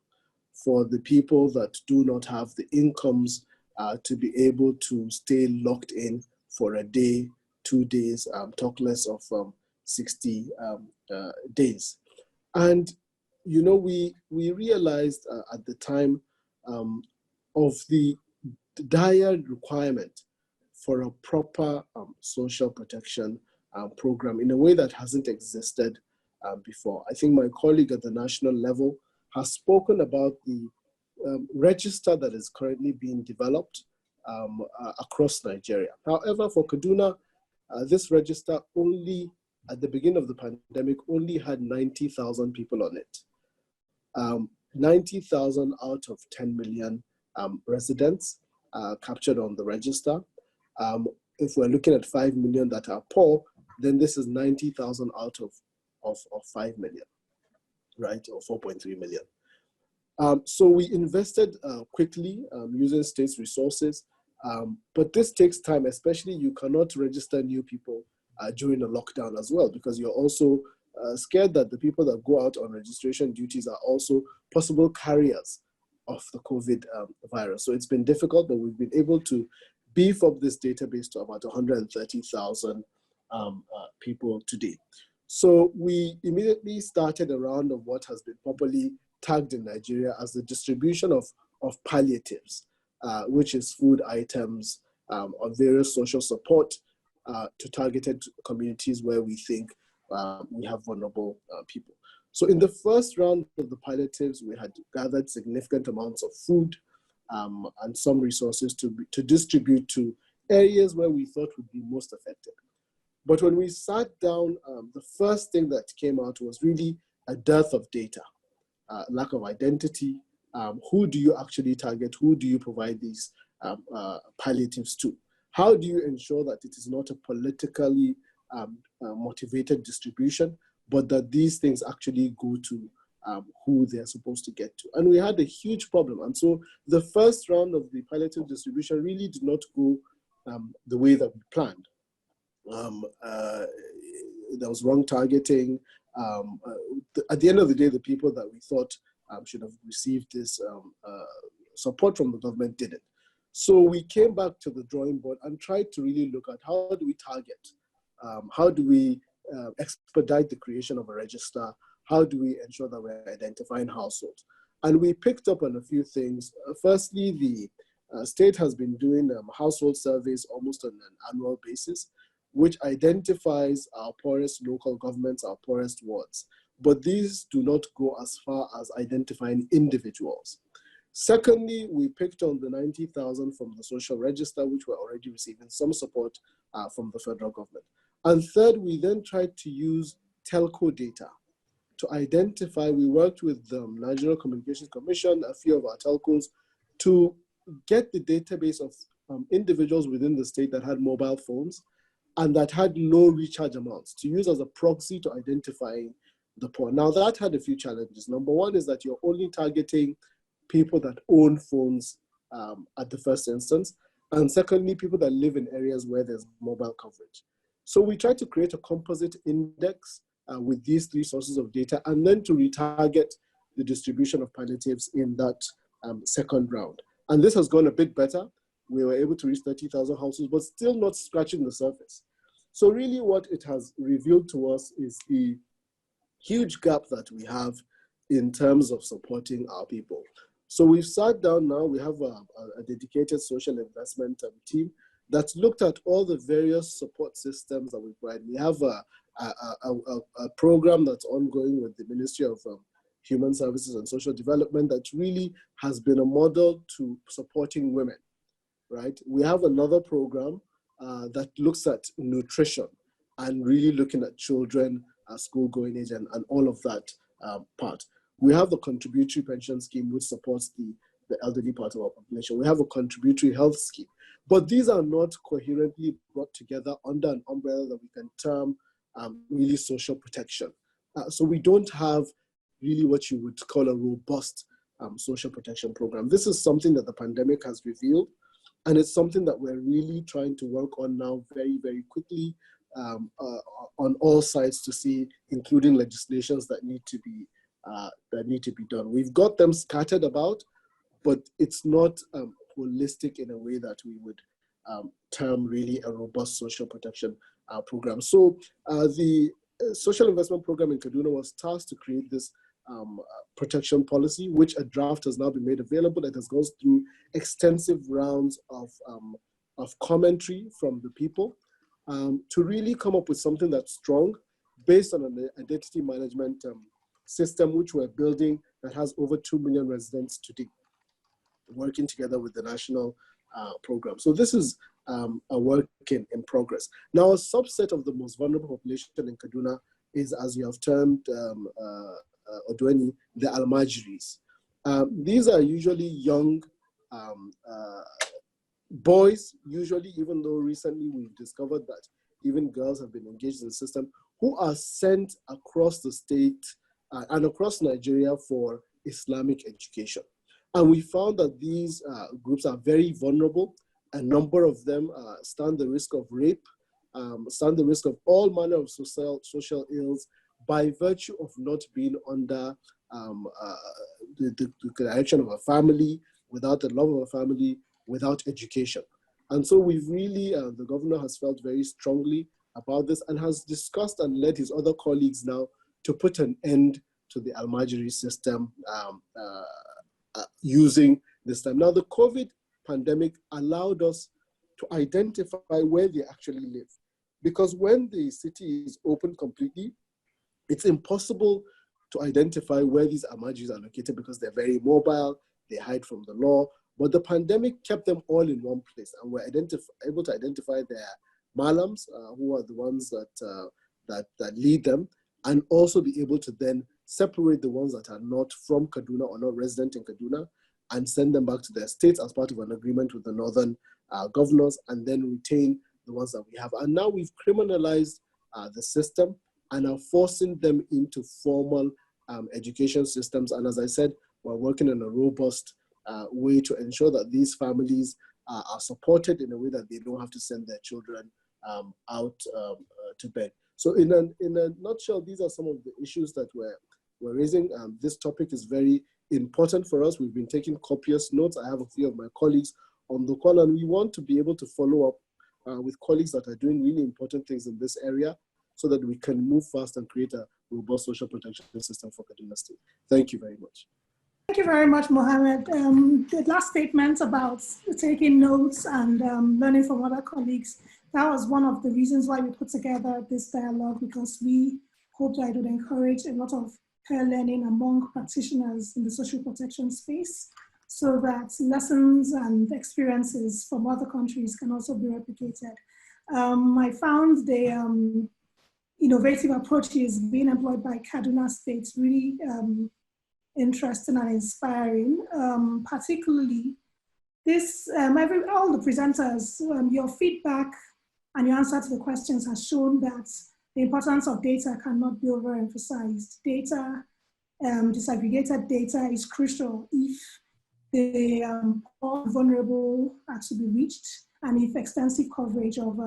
for the people that do not have the incomes to be able to stay locked in for a day, 2 days, talk less of 60 days. And, we realized at the time of the dire requirement for a proper social protection program in a way that hasn't existed before. I think my colleague at the national level has spoken about the register that is currently being developed across Nigeria. However, for Kaduna, this register only, at the beginning of the pandemic, only had 90,000 people on it. 90,000 out of 10 million residents captured on the register. If we're looking at 5 million that are poor, then this is 90,000 out of 5 million, right, or 4.3 million. So we invested quickly using state's resources, but this takes time, especially you cannot register new people during a lockdown as well, because you're also scared that the people that go out on registration duties are also possible carriers of the COVID virus. So it's been difficult, but we've been able to beef up this database to about 130,000 people today. So we immediately started a round of what has been popularly tagged in Nigeria as the distribution of palliatives, which is food items or various social support to targeted communities where we think we have vulnerable people. So in the first round of the palliatives, we had gathered significant amounts of food and some resources to distribute to areas where we thought would be most affected. But when we sat down, the first thing that came out was really a dearth of data, lack of identity. Who do you actually target? Who do you provide these palliatives to? How do you ensure that it is not a politically motivated distribution, but that these things actually go to who they're supposed to get to? And we had a huge problem. And so the first round of the palliative distribution really did not go the way that we planned. There was wrong targeting. At the end of the day, the people that we thought should have received this support from the government didn't. So we came back to the drawing board and tried to really look at how do we target, how do we expedite the creation of a register, how do we ensure that we're identifying households. And we picked up on a few things. Firstly, the state has been doing household surveys almost on an annual basis. which identifies our poorest local governments, our poorest wards. But these do not go as far as identifying individuals. Secondly, we picked on the 90,000 from the social register, which were already receiving some support from the federal government. And third, we then tried to use telco data to identify. We worked with the National Communications Commission, a few of our telcos, to get the database of individuals within the state that had mobile phones and that had low recharge amounts to use as a proxy to identifying the poor. Now that had a few challenges. Number one is that you're only targeting people that own phones at the first instance. And secondly, people that live in areas where there's mobile coverage. So we tried to create a composite index with these three sources of data, and then to retarget the distribution of palliatives in that second round. And this has gone a bit better. We were able to reach 30,000 households, but still not scratching the surface. So really what it has revealed to us is the huge gap that we have in terms of supporting our people. So we've sat down now, we have a dedicated social investment team that's looked at all the various support systems that we provide. We have a program that's ongoing with the Ministry of Human Services and Social Development that really has been a model to supporting women, right? We have another program that looks at nutrition and really looking at children, school going age and all of that part. We have the contributory pension scheme, which supports the elderly part of our population. We have a contributory health scheme, but these are not coherently brought together under an umbrella that we can term really social protection. So we don't have really what you would call a robust social protection program. This is something that the pandemic has revealed, and it's something that we're really trying to work on now very, very quickly on all sides to see, including legislations that need to be done. We've got them scattered about, but it's not holistic in a way that we would term really a robust social protection program. So the social investment program in Kaduna was tasked to create this protection policy, which a draft has now been made available. It has gone through extensive rounds of commentary from the people to really come up with something that's strong based on an identity management system which we're building that has over 2 million residents today, working together with the national program. So this is a work in progress. Now, a subset of the most vulnerable population in Kaduna is, as you have termed, Odweni, the Almajiris. These are usually young boys, usually, even though recently we've discovered that even girls have been engaged in the system, who are sent across the state and across Nigeria for Islamic education. And we found that these groups are very vulnerable. A number of them stand the risk of rape, stand the risk of all manner of social ills by virtue of not being under the direction of a family, without the love of a family, without education. And so we've really, the governor has felt very strongly about this and has discussed and led his other colleagues now to put an end to the Almajiri system using this time. Now, the COVID pandemic allowed us to identify where they actually live. Because when the city is open completely, it's impossible to identify where these Almajiris are located because they're very mobile, they hide from the law. But the pandemic kept them all in one place, and we're able to identify their malams, who are the ones that lead them, and also be able to then separate the ones that are not from Kaduna or not resident in Kaduna and send them back to their states as part of an agreement with the northern governors, and then retain the ones that we have. And now we've criminalized the system and are forcing them into formal education systems. And as I said, we're working on a robust way to ensure that these families are supported in a way that they don't have to send their children out to bed. So in a nutshell, these are some of the issues that we're raising. This topic is very important for us. We've been taking copious notes. I have a few of my colleagues on the call, and we want to be able to follow up with colleagues that are doing really important things in this area so that we can move fast and create a robust social protection system for Kaduna State. Thank you very much. Thank you very much, Mohammed. The last statement about taking notes and learning from other colleagues that was one of the reasons why we put together this dialogue, because we hope that it would encourage a lot of peer learning among practitioners in the social protection space, so that lessons and experiences from other countries can also be replicated. I found the innovative approaches being employed by Kaduna State really interesting and inspiring, particularly this, all the presenters, your feedback and your answer to the questions has shown that the importance of data cannot be overemphasized. Data, disaggregated data is crucial if the vulnerable are to be reached, and if extensive coverage of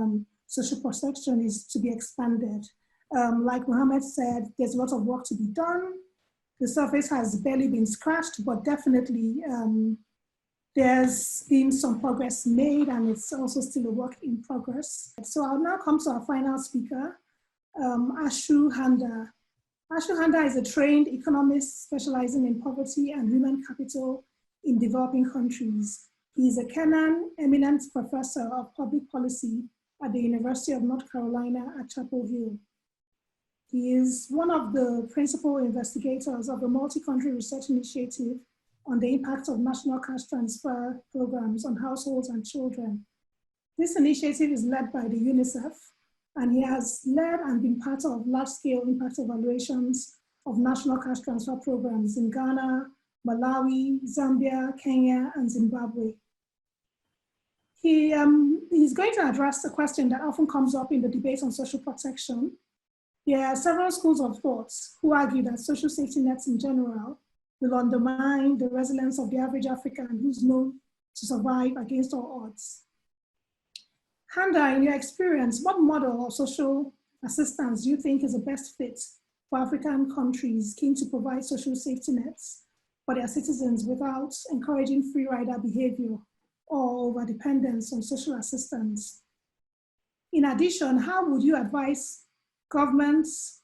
social protection is to be expanded. Like Mohammed said, there's a lot of work to be done. The surface has barely been scratched, but definitely there's been some progress made, and it's also still a work in progress. So I'll now come to our final speaker, Ashu Handa. Ashu Handa is a trained economist specializing in poverty and human capital in developing countries. He is a Kenyan eminent professor of public policy at the University of North Carolina at Chapel Hill. He is one of the principal investigators of the multi-country research initiative on the impact of national cash transfer programs on households and children. This initiative is led by the UNICEF, and he has led and been part of large-scale impact evaluations of national cash transfer programs in Ghana, Malawi, Zambia, Kenya, and Zimbabwe. He's going to address a question that often comes up in the debate on social protection. There are several schools of thought who argue that social safety nets in general will undermine the resilience of the average African who's known to survive against all odds. Handa, in your experience, what model of social assistance do you think is the best fit for African countries keen to provide social safety nets for their citizens without encouraging free rider behavior or overdependence on social assistance? In addition, how would you advise governments,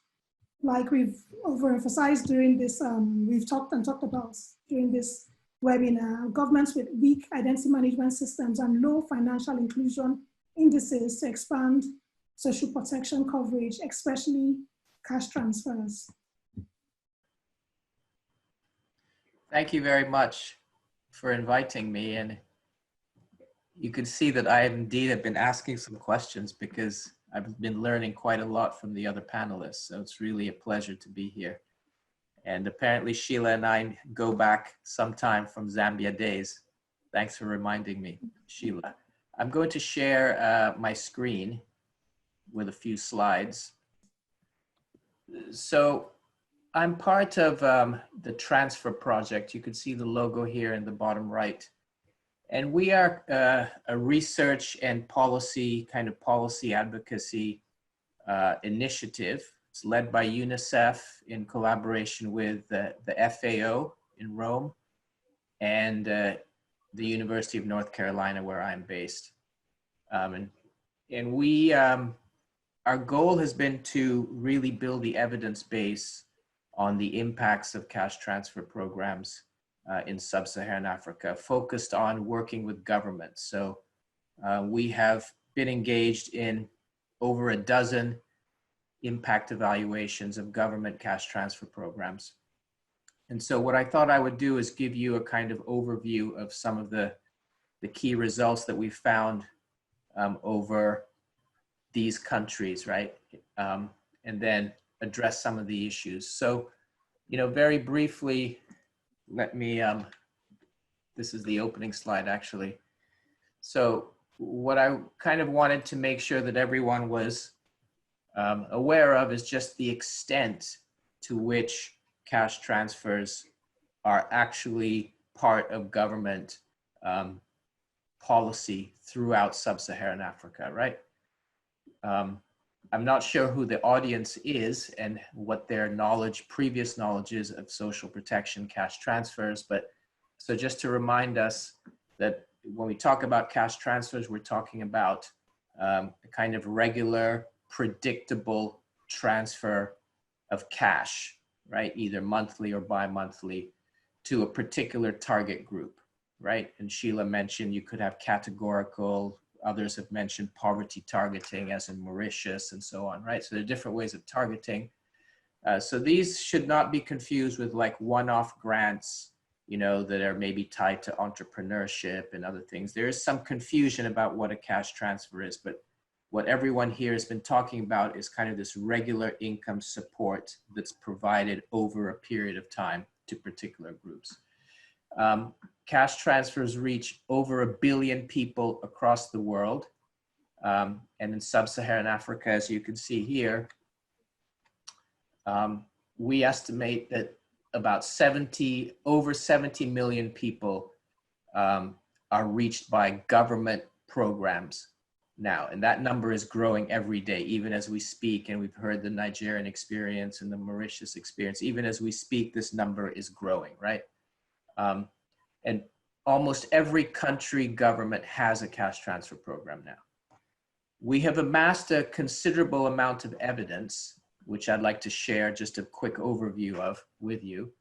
like we've overemphasized during this, we've talked about during this webinar, governments with weak identity management systems and low financial inclusion indices to expand social protection coverage, especially cash transfers? Thank you very much for inviting me. And you could see that I indeed have been asking some questions because I've been learning quite a lot from the other panelists. So it's really a pleasure to be here. And apparently Sheila and I go back sometime from Zambia days. Thanks for reminding me, Sheila. I'm going to share my screen with a few slides. So I'm part of the Transfer Project. You can see the logo here in the bottom right. And we are a research and policy, kind of policy advocacy initiative. It's led by UNICEF in collaboration with the FAO in Rome and the University of North Carolina, where I'm based. And we, our goal has been to really build the evidence base on the impacts of cash transfer programs in sub-Saharan Africa, focused on working with governments. So we have been engaged in over a dozen impact evaluations of government cash transfer programs. And so what I thought I would do is give you a kind of overview of some of the key results that we found over these countries, right? And then address some of the issues. So, you know, very briefly, let me, this is the opening slide actually. So what I kind of wanted to make sure that everyone was aware of is just the extent to which cash transfers are actually part of government policy throughout sub-Saharan Africa, right? I'm not sure who the audience is and what their knowledge, previous knowledge is of social protection cash transfers, but so just to remind us that when we talk about cash transfers, we're talking about a kind of regular, predictable transfer of cash, right? Either monthly or bi-monthly to a particular target group, right? And Sheila mentioned you could have categorical Others have mentioned poverty targeting, as in Mauritius and so on, right? So there are different ways of targeting. So these should not be confused with like one-off grants, you know, that are maybe tied to entrepreneurship and other things. There is some confusion about what a cash transfer is, but what everyone here has been talking about is kind of this regular income support that's provided over a period of time to particular groups. Cash transfers reach over 1 billion people across the world. And in sub-Saharan Africa, as you can see here, we estimate that about over 70 million people are reached by government programs now. And that number is growing every day, even as we speak. And we've heard the Nigerian experience and the Mauritius experience. Even as we speak, this number is growing, right? And almost every country government has a cash transfer program now. We have amassed a considerable amount of evidence, which I'd like to share just a quick overview of with you.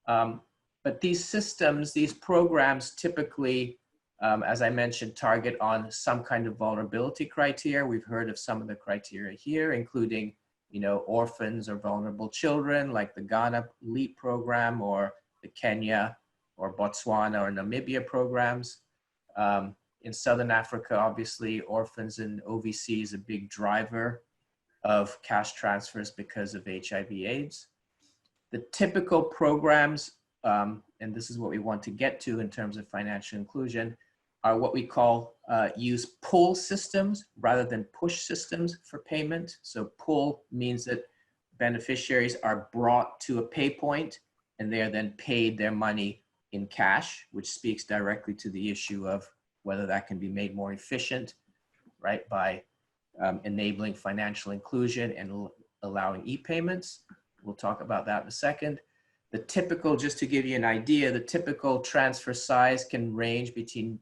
But these systems, these programs typically, as I mentioned, target on some kind of vulnerability criteria. We've heard of some of the criteria here, including, you know, orphans or vulnerable children, like the Ghana LEAP program, or the Kenya or Botswana or Namibia programs. In Southern Africa, obviously, orphans and OVC is a big driver of cash transfers because of HIV/AIDS. The typical programs, and this is what we want to get to in terms of financial inclusion, are what we call use pull systems rather than push systems for payment. So pull means that beneficiaries are brought to a pay point and they are then paid their money in cash, which speaks directly to the issue of whether that can be made more efficient, right, by enabling financial inclusion and allowing e-payments. We'll talk about that in a second. The typical, just to give you an idea, the typical transfer size can range between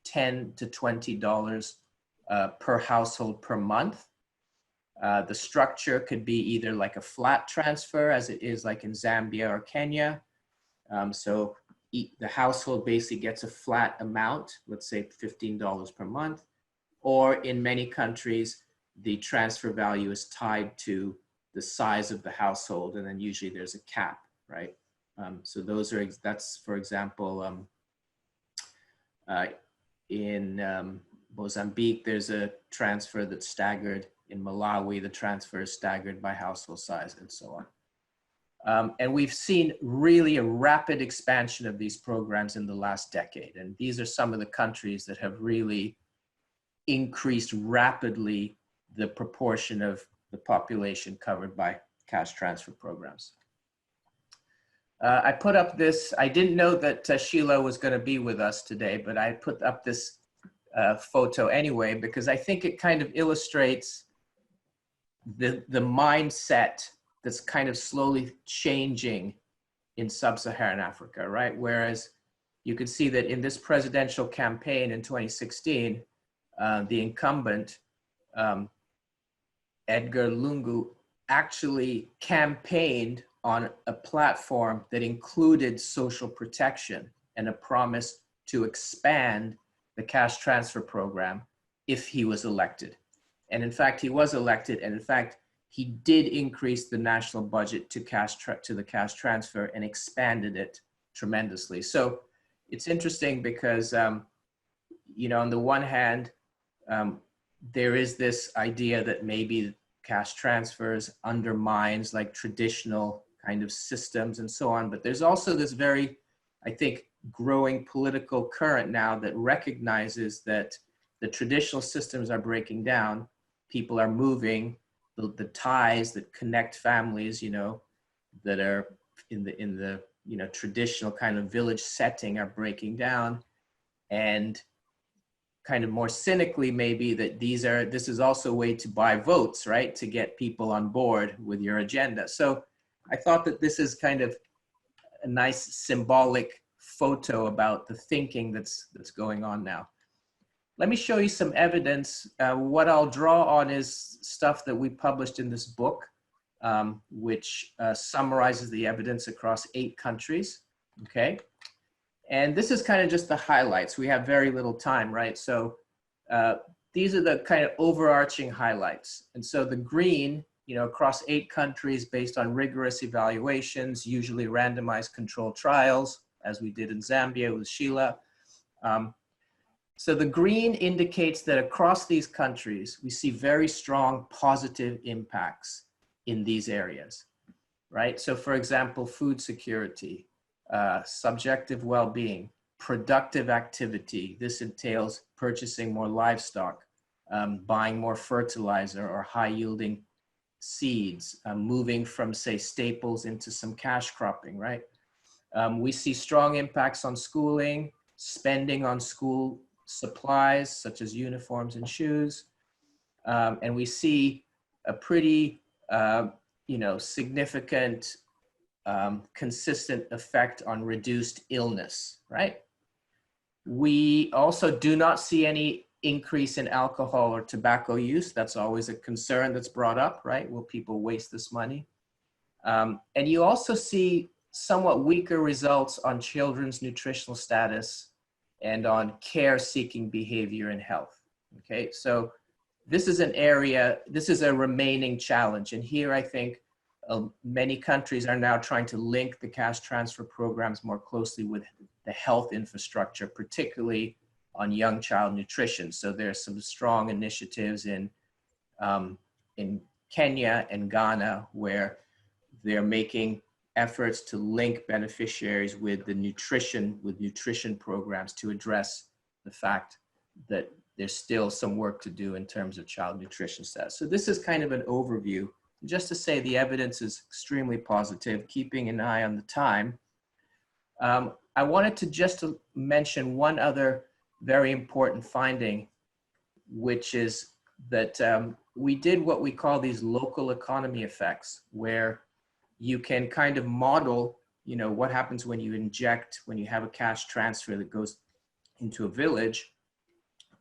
$10 to $20 per household per month. The structure could be either like a flat transfer, as it is like in Zambia or Kenya. So the household basically gets a flat amount, let's say $15 per month, or in many countries, the transfer value is tied to the size of the household, and then usually there's a cap, right? So that's, for example, in Mozambique, there's a transfer that's staggered. In Malawi, the transfer is staggered by household size, and so on. And we've seen really a rapid expansion of these programs in the last decade. And these are some of the countries that have really increased rapidly the proportion of the population covered by cash transfer programs. I put up this, I didn't know that Sheila was going to be with us today, but I put up this photo anyway, because I think it kind of illustrates the mindset that's kind of slowly changing in sub-Saharan Africa, right? Whereas you could see that in this presidential campaign in 2016, the incumbent, Edgar Lungu, actually campaigned on a platform that included social protection and a promise to expand the cash transfer program if he was elected. And in fact, he was elected, and in fact, he did increase the national budget to the cash transfer and expanded it tremendously. So it's interesting because, you know, on the one hand, there is this idea that maybe cash transfers undermines like traditional kind of systems and so on. But there's also this very, I think, growing political current now that recognizes that the traditional systems are breaking down. People are moving. The ties that connect families, you know, that are in the you know, traditional kind of village setting are breaking down. And kind of more cynically, maybe, that this is also a way to buy votes, right? To get people on board with your agenda. So I thought that this is kind of a nice symbolic photo about the thinking that's going on now. Let me show you some evidence. What I'll draw on is stuff that we published in this book, which summarizes the evidence across 8 countries, okay? And this is kind of just the highlights. We have very little time, right? So these are the kind of overarching highlights. And so the green, across 8 countries based on rigorous evaluations, usually randomized controlled trials, as we did in Zambia with Sheila. So the green indicates that across these countries, we see very strong positive impacts in these areas, right? So for example, food security, subjective well-being, productive activity. This entails purchasing more livestock, buying more fertilizer or high-yielding seeds, moving from, say, staples into some cash cropping, right? We see strong impacts on schooling, spending on school supplies, such as uniforms and shoes. And we see a pretty, significant, consistent effect on reduced illness, right? We also do not see any increase in alcohol or tobacco use. That's always a concern that's brought up, right? Will people waste this money? And you also see somewhat weaker results on children's nutritional status and on care-seeking behavior and health, okay? So this is an area, this is a remaining challenge. And here I think many countries are now trying to link the cash transfer programs more closely with the health infrastructure, particularly on young child nutrition. So there's some strong initiatives in Kenya and Ghana where they're making efforts to link beneficiaries with the nutrition programs to address the fact that there's still some work to do in terms of child nutrition status. So this is kind of an overview. Just to say the evidence is extremely positive, keeping an eye on the time. I wanted to just mention one other very important finding, which is that we did what we call these local economy effects, where you can kind of model, what happens when you have a cash transfer that goes into a village.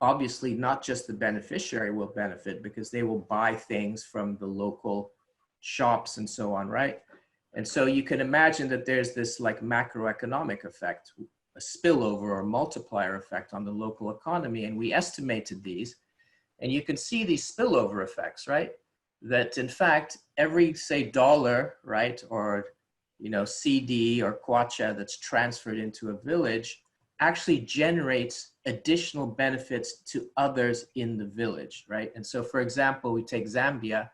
Obviously, not just the beneficiary will benefit because they will buy things from the local shops and so on, right? And so you can imagine that there's this like macroeconomic effect, a spillover or multiplier effect on the local economy. And we estimated these, and you can see these spillover effects, right? That in fact, every say dollar, right? Or, CD or kwacha that's transferred into a village actually generates additional benefits to others in the village, right? And so for example, we take Zambia.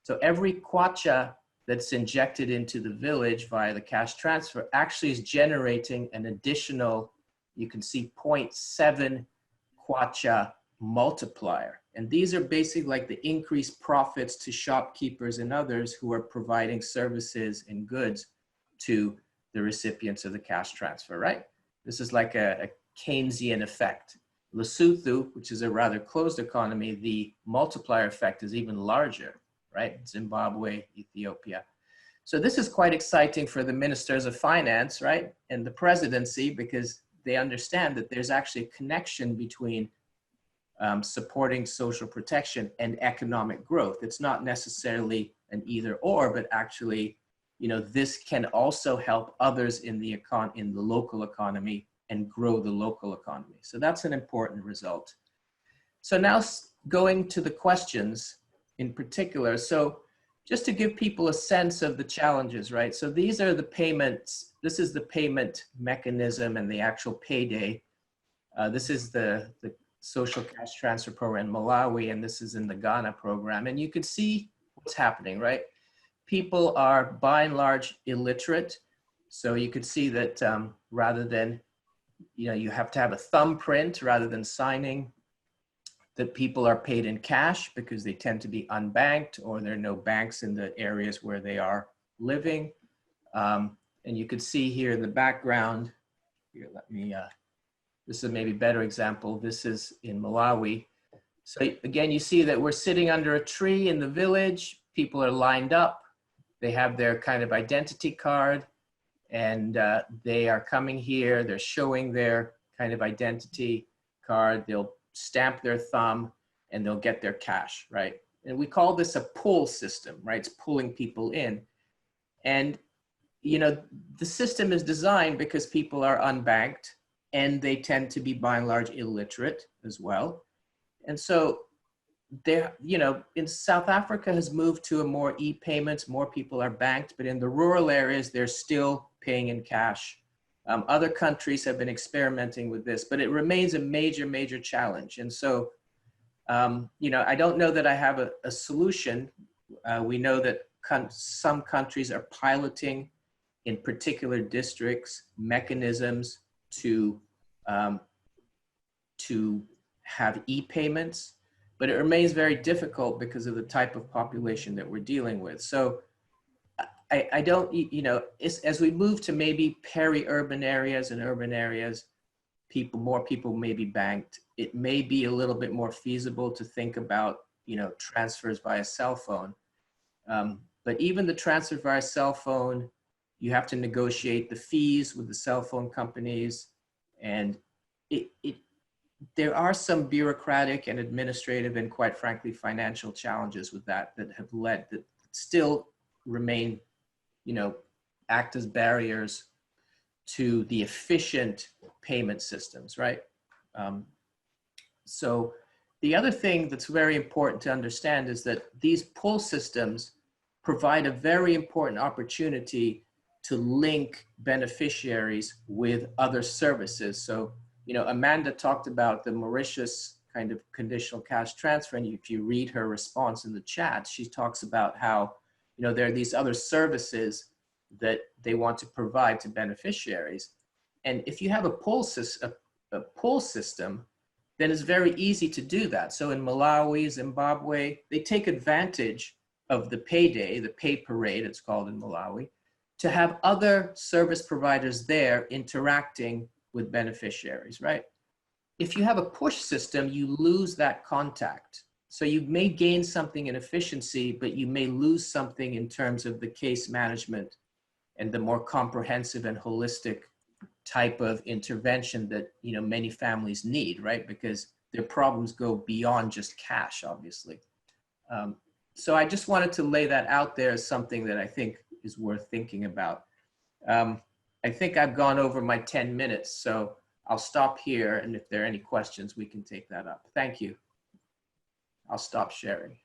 So every kwacha that's injected into the village via the cash transfer actually is generating an additional, you can see 0.7 kwacha multiplier. And these are basically like the increased profits to shopkeepers and others who are providing services and goods to the recipients of the cash transfer, right? This is like a Keynesian effect. Lesotho, which is a rather closed economy, the multiplier effect is even larger, right? Zimbabwe, Ethiopia. So this is quite exciting for the ministers of finance, right? And the presidency, because they understand that there's actually a connection between supporting social protection and economic growth. It's not necessarily an either or, but actually, this can also help others in the local economy and grow the local economy. So that's an important result. So now going to the questions in particular. So just to give people a sense of the challenges, right? So these are the payments. This is the payment mechanism and the actual payday. This is the social cash transfer program in Malawi, and this is in the Ghana program. And you can see what's happening, right? People are by and large illiterate. So you could see that rather than, you have to have a thumbprint rather than signing, that people are paid in cash because they tend to be unbanked or there are no banks in the areas where they are living. And you could see here in the background, here, this is maybe a better example. This is in Malawi. So again, you see that we're sitting under a tree in the village. People are lined up. They have their kind of identity card and they are coming here. They're showing their kind of identity card. They'll stamp their thumb and they'll get their cash, right? And we call this a pull system, right? It's pulling people in. And, the system is designed because people are unbanked and they tend to be by and large illiterate as well. And so there, you know, in South Africa has moved to a more e-payments, more people are banked, but in the rural areas, they're still paying in cash. Other countries have been experimenting with this, but it remains a major, major challenge. And so, you know, I don't know that I have a solution. We know that some countries are piloting in particular districts mechanisms to have e-payments, but it remains very difficult because of the type of population that we're dealing with. So I don't, you know, as we move to maybe peri-urban areas and urban areas, more people may be banked. It may be a little bit more feasible to think about, you know, transfers via cell phone. But even the transfer via cell phone, you have to negotiate the fees with the cell phone companies. And there are some bureaucratic and administrative and quite frankly, financial challenges with that have led, that still remain, you know, act as barriers to the efficient payment systems, right? So the other thing that's very important to understand is that these pull systems provide a very important opportunity to link beneficiaries with other services. So, you know, Amanda talked about the Mauritius kind of conditional cash transfer, and if you read her response in the chat, she talks about how, you know, there are these other services that they want to provide to beneficiaries. And if you have a pull system, then it's very easy to do that. So in Malawi, Zimbabwe, they take advantage of the payday, the pay parade, it's called in Malawi, to have other service providers there interacting with beneficiaries, right? If you have a push system, you lose that contact. So you may gain something in efficiency, but you may lose something in terms of the case management and the more comprehensive and holistic type of intervention that, you know, many families need, right? Because their problems go beyond just cash, obviously. So I just wanted to lay that out there as something that I think is worth thinking about. I think I've gone over my 10 minutes, so I'll stop here. And if there are any questions, we can take that up. Thank you. I'll stop sharing.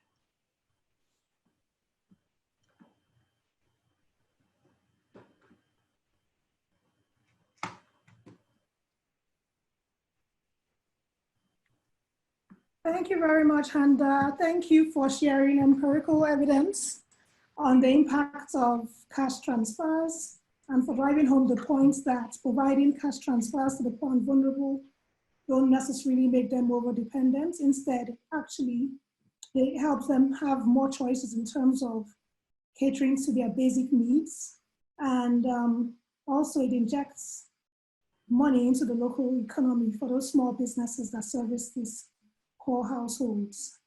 Thank you very much, Handa. Thank you for sharing empirical evidence on the impact of cash transfers and for driving home the point that providing cash transfers to the poor and vulnerable don't necessarily make them over-dependent. Instead, actually, it helps them have more choices in terms of catering to their basic needs. And also it injects money into the local economy for those small businesses that service these poor households.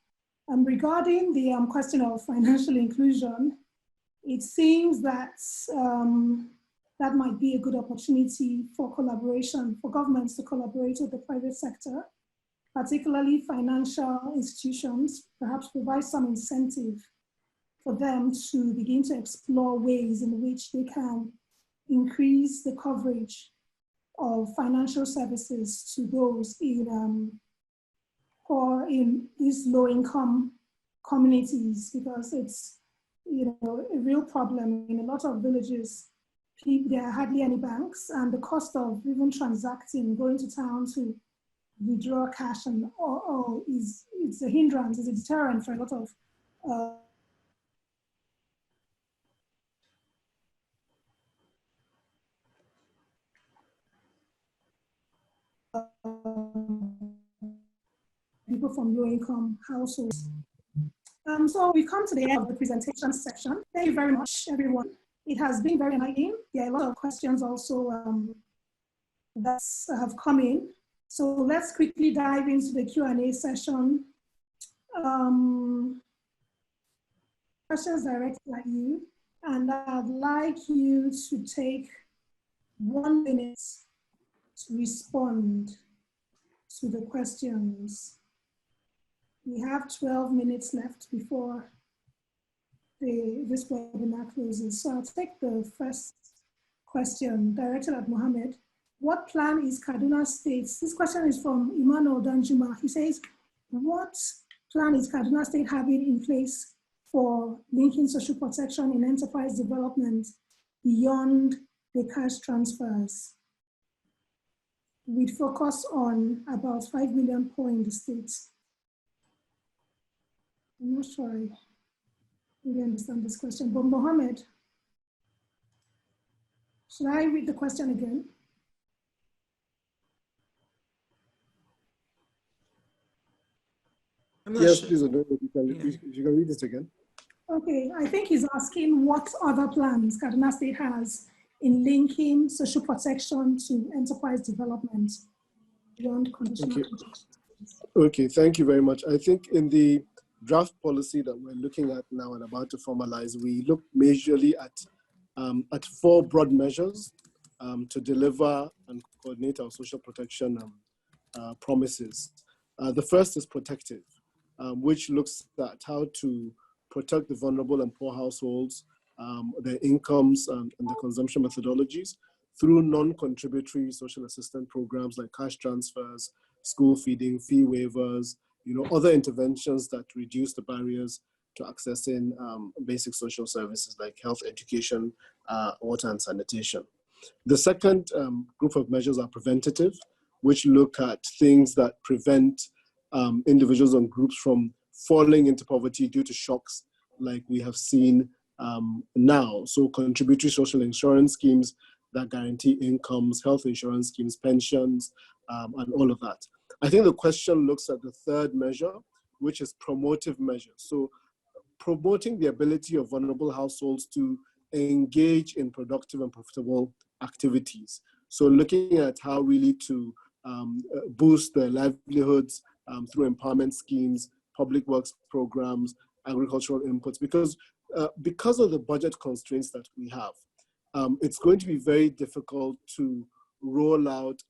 Regarding the question of financial inclusion, it seems that that might be a good opportunity for collaboration, for governments to collaborate with the private sector, particularly financial institutions, perhaps provide some incentive for them to begin to explore ways in which they can increase the coverage of financial services to those in these low-income communities, because it's, you know, a real problem in a lot of villages. There are hardly any banks, and the cost of even transacting, going to town to withdraw cash and it's a hindrance, it's a deterrent for a lot of people from low-income households. So we've come to the end of the presentation section. Thank you very much, everyone. It has been very enlightening. There are a lot of questions also that have come in. So let's quickly dive into the Q&A session. Questions directed at you, and I'd like you to take 1 minute to respond to the questions. We have 12 minutes left before this webinar closes. So I'll take the first question directed at Mohammed. What plan is Kaduna State? This question is from Emmanuel Danjuma. He says, What plan is Kaduna State having in place for linking social protection in enterprise development beyond the cash transfers, with focus on about 5 million poor in the state? I'm not sure I really understand this question, but Mohammed, should I read the question again? Yes, please, if you can read it again. Okay, I think he's asking what other plans Kaduna State has in linking social protection to enterprise development beyond conditional contracts. Okay, thank you very much. I think in the draft policy that we're looking at now and about to formalize, we look majorly at 4 broad measures to deliver and coordinate our social protection promises. The first is protective, which looks at how to protect the vulnerable and poor households, their incomes and the consumption methodologies through non-contributory social assistance programs like cash transfers, school feeding, fee waivers, other interventions that reduce the barriers to accessing basic social services like health, education, water and sanitation. The second group of measures are preventative, which look at things that prevent individuals and groups from falling into poverty due to shocks like we have seen now. So contributory social insurance schemes that guarantee incomes, health insurance schemes, pensions, and all of that. I think the question looks at the third measure, which is promotive measures. So promoting the ability of vulnerable households to engage in productive and profitable activities. So looking at how really to boost their livelihoods through empowerment schemes, public works programs, agricultural inputs, because of the budget constraints that we have, it's going to be very difficult to roll out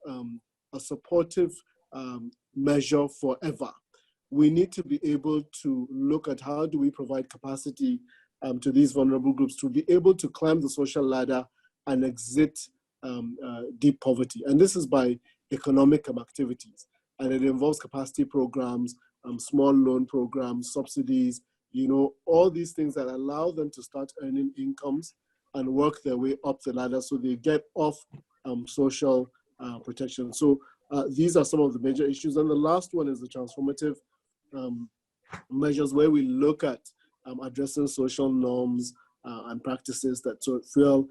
a supportive measure forever. We need to be able to look at how do we provide capacity to these vulnerable groups to be able to climb the social ladder and exit deep poverty. And this is by economic activities. And it involves capacity programs, small loan programs, subsidies, all these things that allow them to start earning incomes and work their way up the ladder so they get off social protection. So these are some of the major issues. And the last one is the transformative measures, where we look at addressing social norms and practices that fuel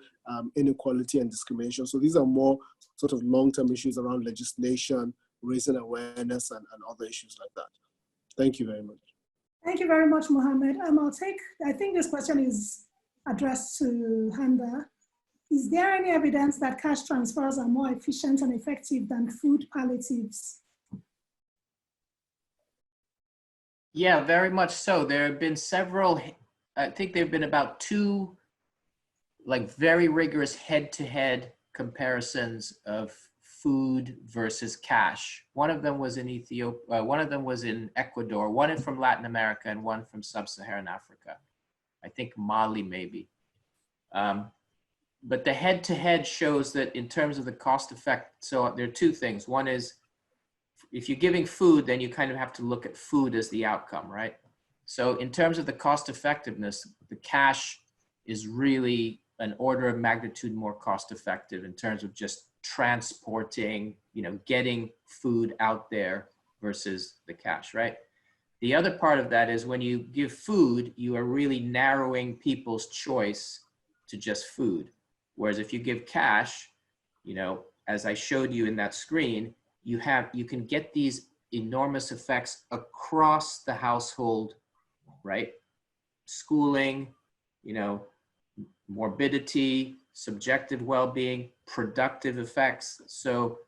inequality and discrimination. So these are more sort of long-term issues around legislation, raising awareness, and other issues like that. Thank you very much. Thank you very much, Mohammed. I think this question is addressed to Handa. Is there any evidence that cash transfers are more efficient and effective than food palliatives? Yeah, very much so. There have been several, I think there have been about 2 very rigorous head-to-head comparisons of food versus cash. One of them was in Ethiopia, one of them was in Ecuador, one from Latin America, and one from Sub-Saharan Africa. I think Mali maybe. But the head-to-head shows that in terms of the cost effect, so there are 2 things. One is, if you're giving food, then you kind of have to look at food as the outcome, right? So in terms of the cost effectiveness, the cash is really an order of magnitude more cost effective in terms of just transporting, getting food out there versus the cash, right? The other part of that is when you give food, you are really narrowing people's choice to just food. Whereas if you give cash, as I showed you in that screen, you can get these enormous effects across the household, right? Schooling, morbidity, subjective well-being, productive effects. So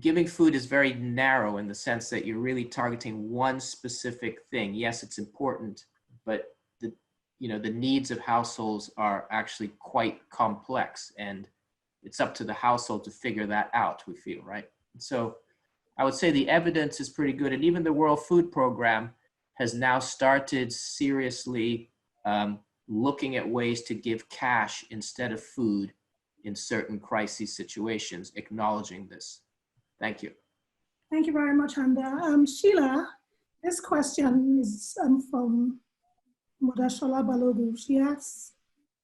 giving food is very narrow in the sense that you're really targeting one specific thing. Yes, it's important, but the needs of households are actually quite complex, and it's up to the household to figure that out, we feel, right? So I would say the evidence is pretty good. And even the World Food Program has now started seriously looking at ways to give cash instead of food in certain crisis situations, acknowledging this. Thank you. Thank you very much, Handa. Sheila, this question is from Modashola Balogu. She asks,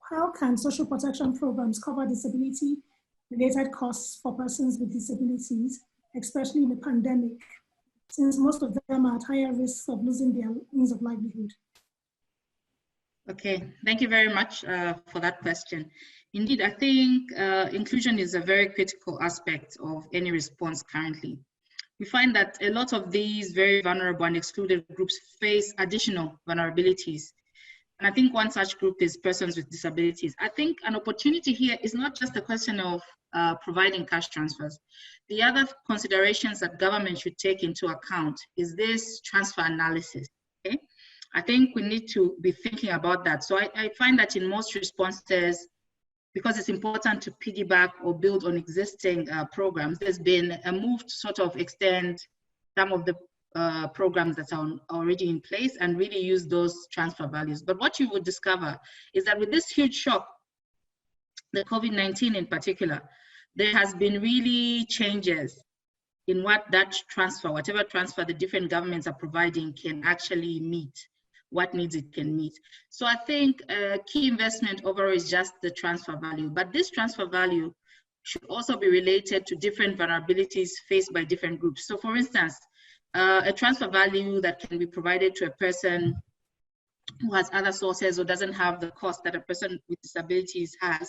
how can social protection programs cover disability-related costs for persons with disabilities, especially in the pandemic, since most of them are at higher risk of losing their means of livelihood? Okay, thank you very much for that question. Indeed, I think inclusion is a very critical aspect of any response currently. We find that a lot of these very vulnerable and excluded groups face additional vulnerabilities. And I think one such group is persons with disabilities. I think an opportunity here is not just a question of providing cash transfers. The other considerations that government should take into account is this transfer analysis, okay? I think we need to be thinking about that. So I find that in most responses, because it's important to piggyback or build on existing programs, there's been a move to sort of extend some of the programs that are already in place and really use those transfer values. But what you would discover is that with this huge shock, the COVID-19 in particular, there has been really changes in what that transfer, whatever transfer the different governments are providing can actually meet, what needs it can meet. So I think a key investment overall is just the transfer value, but this transfer value should also be related to different vulnerabilities faced by different groups. So for instance, a transfer value that can be provided to a person who has other sources or doesn't have the cost that a person with disabilities has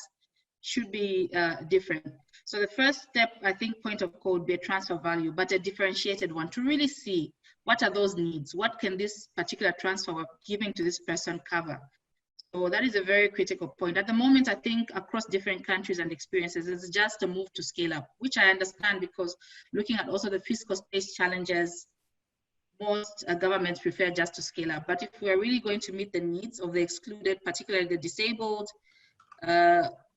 should be different. So the first step, I think, point of call would be a transfer value, but a differentiated one to really see what are those needs? What can this particular transfer we're giving to this person cover? So that is a very critical point. At the moment, I think across different countries and experiences, it's just a move to scale up, which I understand because looking at also the fiscal space challenges, most governments prefer just to scale up. But if we're really going to meet the needs of the excluded, particularly the disabled,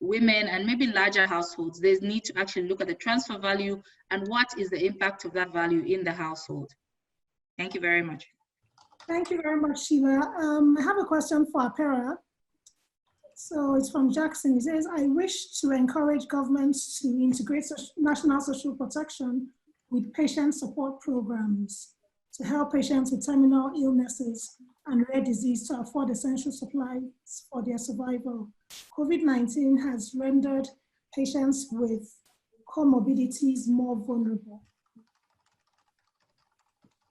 women, and maybe larger households, there's need to actually look at the transfer value and what is the impact of that value in the household. Thank you very much. Thank you very much, Sheila. I have a question for Apera. So it's from Jackson. He says, I wish to encourage governments to integrate national social protection with patient support programs to help patients with terminal illnesses and rare disease to afford essential supplies for their survival. COVID-19 has rendered patients with comorbidities more vulnerable.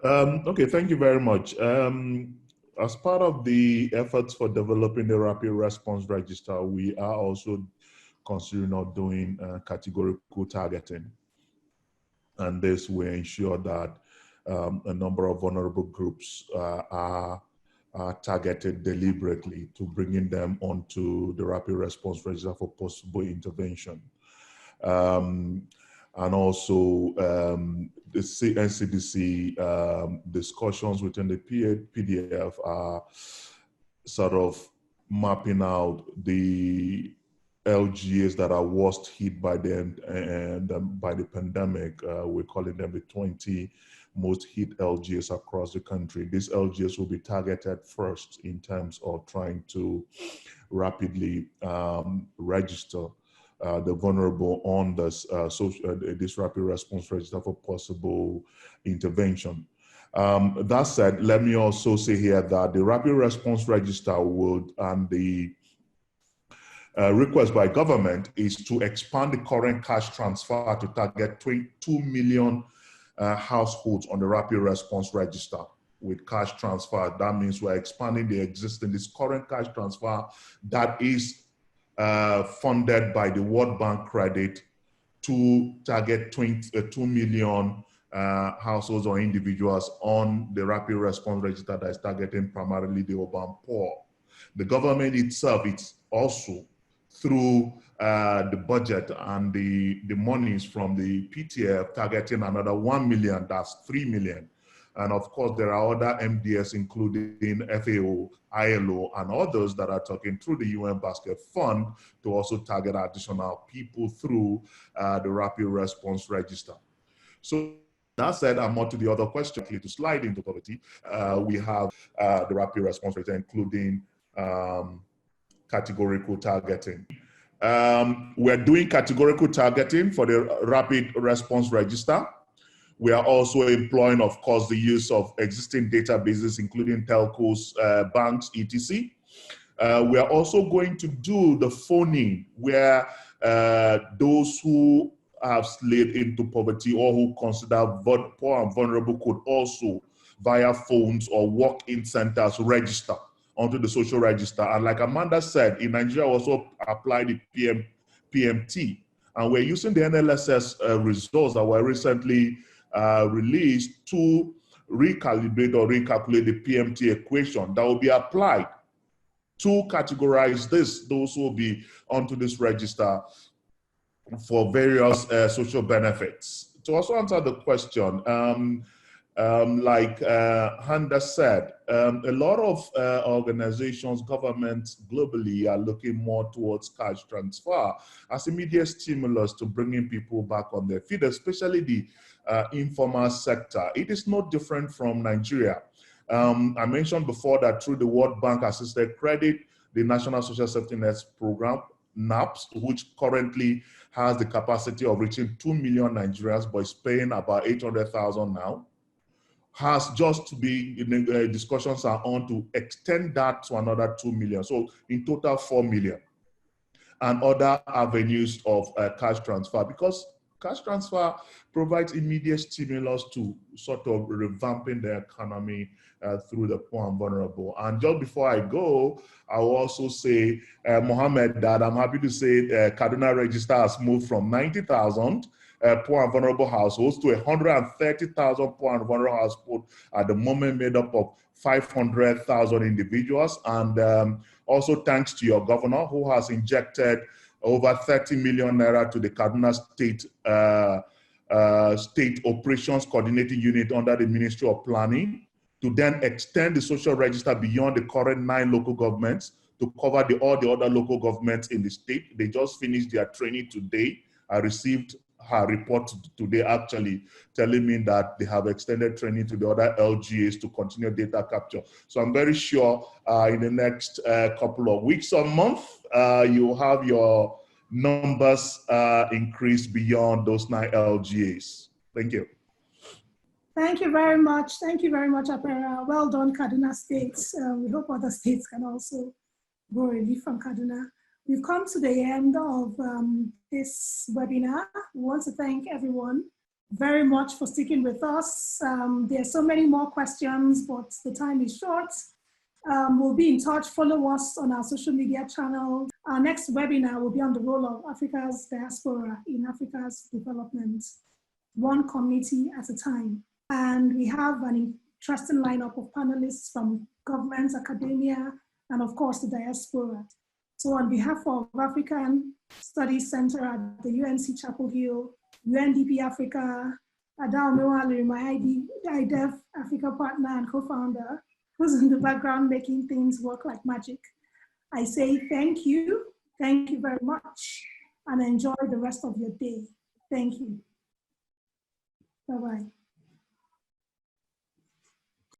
Okay, thank you very much. As part of the efforts for developing the Rapid Response Register, we are also considering not doing categorical targeting. And this will ensure that a number of vulnerable groups are targeted deliberately to bringing them onto the Rapid Response Register for possible intervention. And also the NCDC discussions within the PDF are sort of mapping out the LGAs that are worst hit by the pandemic. We're calling them the 20 most hit LGAs across the country. These LGAs will be targeted first in terms of trying to rapidly register the vulnerable on this, this Rapid Response Register for possible intervention. That said, let me also say here that the Rapid Response Register would, and the request by government is to expand the current cash transfer to target 2 million households on the Rapid Response Register with cash transfer. That means we're expanding this current cash transfer that is funded by the World Bank credit to target 2 million households or individuals on the Rapid Response Register that is targeting primarily the urban poor. The government itself, it's also through the budget and the monies from the PTF targeting another 1 million, that's 3 million. And of course, there are other MDS, including FAO, ILO, and others that are talking through the UN Basket Fund to also target additional people through the Rapid Response Register. So that said, I'm on to the other question, to slide into poverty. We have the Rapid Response Register, including categorical targeting. We're doing categorical targeting for the Rapid Response Register. We are also employing, of course, the use of existing databases, including telcos, banks, etc. We are also going to do the phoning, where those who have slid into poverty or who consider poor and vulnerable could also, via phones or walk-in centers, register onto the social register. And like Amanda said, in Nigeria, we also apply the PMT. And we're using the NLSS results that were recently released to recalibrate or recalculate the PMT equation that will be applied to categorize those who will be onto this register for various social benefits. To also answer the question, like Handa said, a lot of organizations, governments globally are looking more towards cash transfer as immediate stimulus to bringing people back on their feet, especially the informal sector. It is no different from Nigeria. I mentioned before that through the World Bank Assisted Credit, the National Social Safety Net Program, NAPS, which currently has the capacity of reaching 2 million Nigerians, but is paying about 800,000 now, has just to be, discussions are on to extend that to another 2 million. So in total, 4 million. And other avenues of cash transfer, because cash transfer provides immediate stimulus to sort of revamping the economy through the poor and vulnerable. And just before I go, I will also say, Mohammed, that I'm happy to say Kaduna Register has moved from 90,000 poor and vulnerable households to 130,000 poor and vulnerable households at the moment, made up of 500,000 individuals. And also thanks to your governor, who has injected over 30 million naira to the Kaduna State Operations Coordinating Unit under the Ministry of Planning, to then extend the social register beyond the current 9 local governments to cover all the other local governments in the state. They just finished their training today. I received her report today actually telling me that they have extended training to the other LGAs to continue data capture. So I'm very sure in the next couple of weeks or month, you will have your numbers increase beyond those 9 LGAs. Thank you. Thank you very much. Thank you very much, Apera. Well done, Kaduna State. We hope other states can also go relief from Kaduna. We've come to the end of this webinar. We want to thank everyone very much for sticking with us. There are so many more questions, but the time is short. We'll be in touch. Follow us on our social media channels. Our next webinar will be on the role of Africa's diaspora in Africa's development, one community at a time. And we have an interesting lineup of panelists from governments, academia, and of course the diaspora. So on behalf of African Studies Center at the UNC Chapel Hill, UNDP-Africa, Adao Mewale, my iDev-Africa partner and co-founder, who's in the background making things work like magic, I say thank you very much, and enjoy the rest of your day. Thank you. Bye-bye.